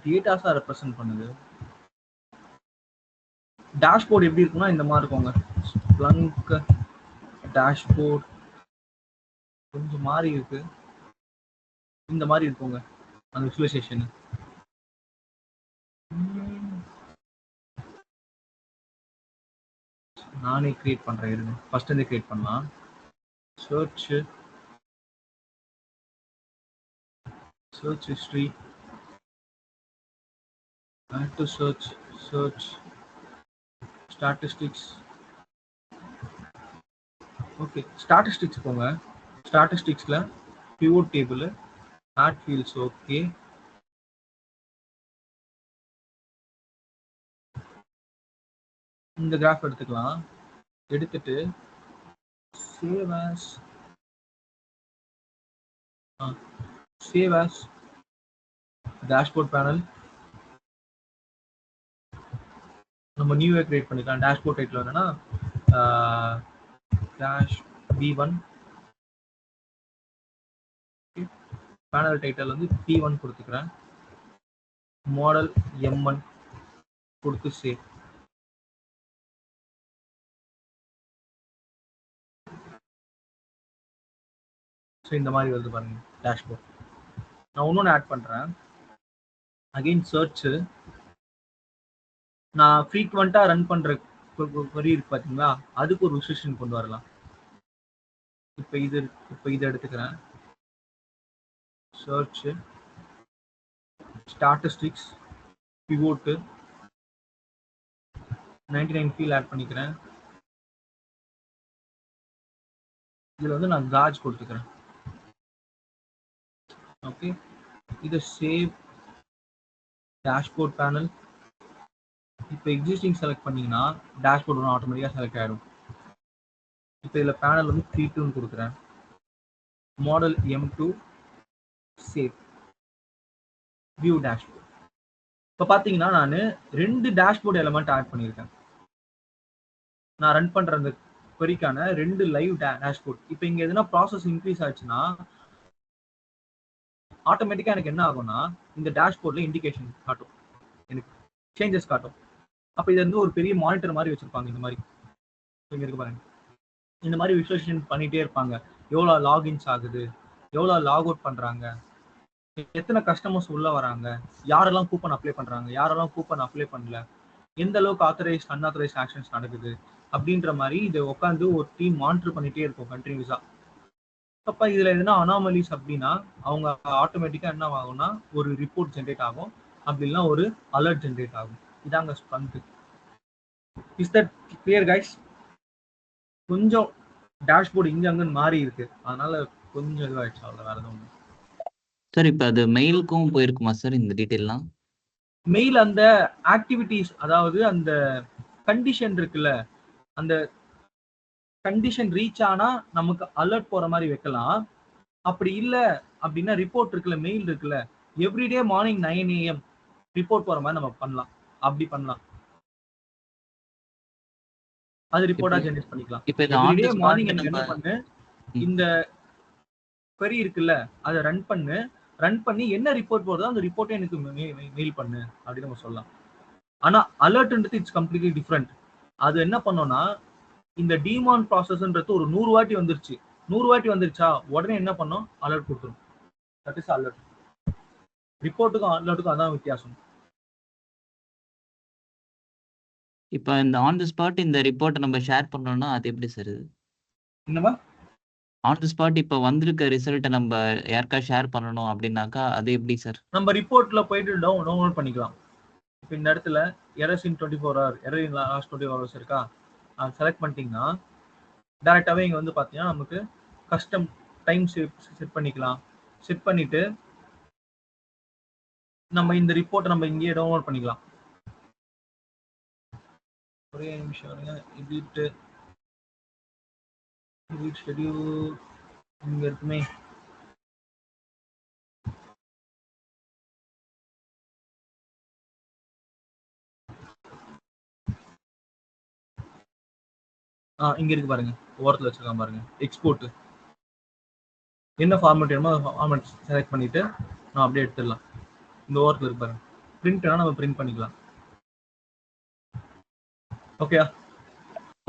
டேட்டாஸா ரெப்ரசென்ட் பண்ணுது. டேஷ்போர்ட் எப்படி இருக்குன்னா இந்த மாதிரி இருக்குங்க. ஸ்ப்ளங்க் டேஷ்போர்ட் கொஞ்சம் மாறி இருக்கு. இந்த மாதிரி இருக்குங்க அந்த விஷுவலைசேஷன். நானே கிரியேட் பண்றேன் இருங்க. ஃபர்ஸ்ட் இருந்து கிரியேட் பண்ணலாம். Search history, add to search statistics. Okay, statistics போங்க. ஸ்டாட்டிஸ்டிக்ஸ்ல pivot table, add fields. Okay, இந்த கிராஃப் எடுத்துக்கலாம். எடுத்துட்டு சேவ் as டேஷ்போர்ட் பேனல் நம்ம நியூவே கிரியேட் பண்ணிக்கலாம். டேஷ்போர்ட் டைட்டில் என்னன்னா டேஷ் B1, பேனல் டைட்டில் வந்து P1 கொடுத்துக்கிறேன். மாடல் M1 கொடுத்து சேவ். ஸோ இந்த மாதிரி வருது பாருங்க டேஷ்போர்ட். நான் இன்னொன்று ஆட் பண்ணுறேன். அகெயின் சர்ச்சு, நான் ஃப்ரீக்வெண்ட்டாக ரன் பண்ணுற query இருக்கு பார்த்தீங்களா, அதுக்கு ஒரு விஷுவலைசேஷன் கொண்டு வரலாம். இப்போ இது எடுத்துக்கிறேன். Search statistics pivot 99 field add பண்ணிக்கிறேன். இதில் வந்து நான் காஜ் கொடுத்துக்கிறேன். ஓகே, இதை சேவ் டேஷ்போர்ட் பேனல். இப்போ எக்ஸிஸ்டிங் செலக்ட் பண்ணீங்கன்னா டேஷ்போர்ட் ஒன்று ஆட்டோமேட்டிக்காக செலக்ட் ஆகிடும். இப்போ இதில் பேனல் வந்து P2 கொடுக்குறேன். Model M2 save view dashboard. இப்போ பார்த்தீங்கன்னா நான் 2 டேஷ்போர்ட் எலமெண்ட் ஆட் பண்ணியிருக்கேன். நான் ரன் பண்ணுற அந்த queryக்கான 2 லைவ் டேஷ்போர்ட். இப்போ இங்கே எதுனா ப்ராசஸ் இன்க்ரீஸ் ஆச்சுன்னா ஆட்டோமேட்டிக்காக எனக்கு என்ன ஆகும்னா இந்த டேஷ்போர்ட்ல இண்டிகேஷன் காட்டும், எனக்கு சேஞ்சஸ் காட்டும். அப்போ இது வந்து ஒரு பெரிய மானிட்டர் மாதிரி வச்சிருப்பாங்க. இந்த மாதிரி இங்கே இருக்கு பாருங்க. இந்த மாதிரி விஷுவலைசேஷன் பண்ணிட்டே இருப்பாங்க. எவ்வளோ லாகின்ஸ் ஆகுது, எவ்வளோ லாக் அவுட் பண்ணுறாங்க, எத்தனை கஸ்டமர்ஸ் உள்ள வராங்க, யாரெல்லாம் கூப்பன் அப்ளை பண்ணுறாங்க, யாரெல்லாம் கூப்பன் அப்ளை பண்ணல, எந்த அளவுக்கு ஆத்தரைஸ்ட் அன்ஆத்தரைஸ்ட் ஆக்ஷன்ஸ் நடக்குது அப்படின்ற மாதிரி இதை உட்காந்து ஒரு டீம் மானிட்டர் பண்ணிட்டே இருக்கும் கண்டினியூஸா. அப்போ இதில் எதுனா அனாமலிஸ் அப்படின்னா அவங்க ஆட்டோமேட்டிக்காக என்ன ஆகும்னா ஒரு ரிப்போர்ட் ஜென்ரேட் ஆகும், அப்படி இல்லைன்னா ஒரு அலர்ட் ஜென்ரேட் ஆகும். இதாங்க Splunk. Is that clear guys? கொஞ்சம் டேஷ்போர்டு இங்க அங்கன்னு மாறி இருக்கு, அதனால கொஞ்சம் இதுவாயிடுச்சு, அவ்வளோ, வேற எதுவும். சார் இப்போ அது மெயிலுக்கும் போயிருக்குமா சார் இந்த டீட்டெயில்லாம்? மெயில் அந்த ஆக்டிவிட்டிஸ், அதாவது அந்த கண்டிஷன் இருக்குல்ல, அந்த கண்டிஷன் ரீச் ஆனா நமக்கு அலர்ட் போற மாதிரி வைக்கலாம். அப்படி இல்ல அப்படின்னா ரிப்போர்ட் இருக்குல்ல, மெயில் இருக்குல்ல, எவ்ரிடே மார்னிங் 9 AM ரிப்போர்ட் போற மாதிரி நம்ம பண்ணலாம். அப்படி பண்ணலாம், அது ரிப்போர்ட்டா ஜெனரேட் பண்ணிக்கலாம். இப்போ இது on everyday the morning spot எனக்கு நம்ம என்ன பண்ணு, இந்த query இருக்குல்ல அதை ரன் பண்ணி என்ன ரிப்போர்ட் போடுறதோ அந்த ரிப்போர்ட்டை எனக்கு மெயில் பண்ணு அப்படின்னு நம்ம சொல்லலாம். ஆனா அலர்ட்ன்றது இட்ஸ் கம்ப்ளீட்லி டிஃப்ரெண்ட். அது என்ன பண்ணோம்னா இந்த டிமான் ப்ராசஸ்ன்றது ஒரு 100 வாட்டி வந்துருச்சு, 100 வாட்டி வந்துருச்சா உடனே என்ன பண்ணோம், அலர்ட் கொடுத்துரும். That is alert. ரிப்போர்ட்டுக்கும் அலர்ட்டுக்கும் அதான் வித்தியாசம். இப்போ இந்த ஆன் தி ஸ்பாட் இந்த ரிப்போர்ட்டை நம்ம ஷேர் பண்ணோம்னா அது எப்படி சார்? இது என்னமா ஆன் தி ஸ்பாட் இப்போ வந்திருக்க ரிசல்ட்டை நம்ம யாருக்கா ஷேர் பண்ணணும் அப்படின்னாக்கா அது எப்படி சார்? நம்ம ரிப்போர்ட்ல போயிட்டு டவுன்லோட் பண்ணிக்கலாம். இப்போ இந்த இடத்துல errors in 24 hours, error in last 24 hours இருக்கா, அது செலக்ட் பண்ணிட்டீங்கன்னா டேரெக்டாகவே இங்கே வந்து பார்த்தீங்கன்னா நமக்கு கஸ்டம் டைம் செட் பண்ணிக்கலாம். செட் பண்ணிட்டு நம்ம இந்த ரிப்போர்ட்டை நம்ம இங்கேயே டவுன்லோட் பண்ணிக்கலாம். ஒரே நிமிஷம் வருங்க. எடிட் ஷெட்யூல் இங்கே இருக்குமே. இங்க இருக்கு பாருங்க, ஓரத்துல வச்சிருக்கான் பாருங்க, எக்ஸ்போர்ட். என்ன ஃபார்மேட் வேணுமோ ஃபார்மேட் செலக்ட் பண்ணிட்டு நான் அப்படியே எடுத்துடலாம். இந்த ஓரத்துல இருக்கு பாருங்க, பிரிண்ட்னா நம்ம பிரிண்ட் பண்ணிக்கலாம். Okay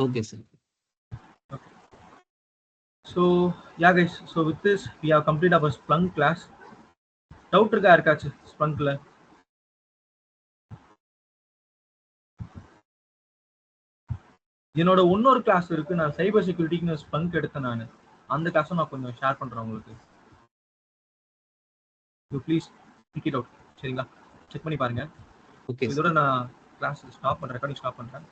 okay sir. So yeah guys, so with this we have completed our Splunk class. Doubt இருக்கா யாருக்காச்சும் Splunkல? என்னோட இன்னொரு கிளாஸ் இருக்கு, நான் சைபர் செக்யூரிட்டிக்கு Splunk எடுத்தேன் நான். அந்த கிளாஸும் நான் கொஞ்சம் ஷேர் பண்றேன் உங்களுக்கு. You please check it out. சரிங்களா, செக் பண்ணி பாருங்க. ஓகே இதோட நான் கிளாஸ் ஸ்டாப் பண்றேன், ரெக்கார்டிங் ஸ்டாப் பண்றேன்.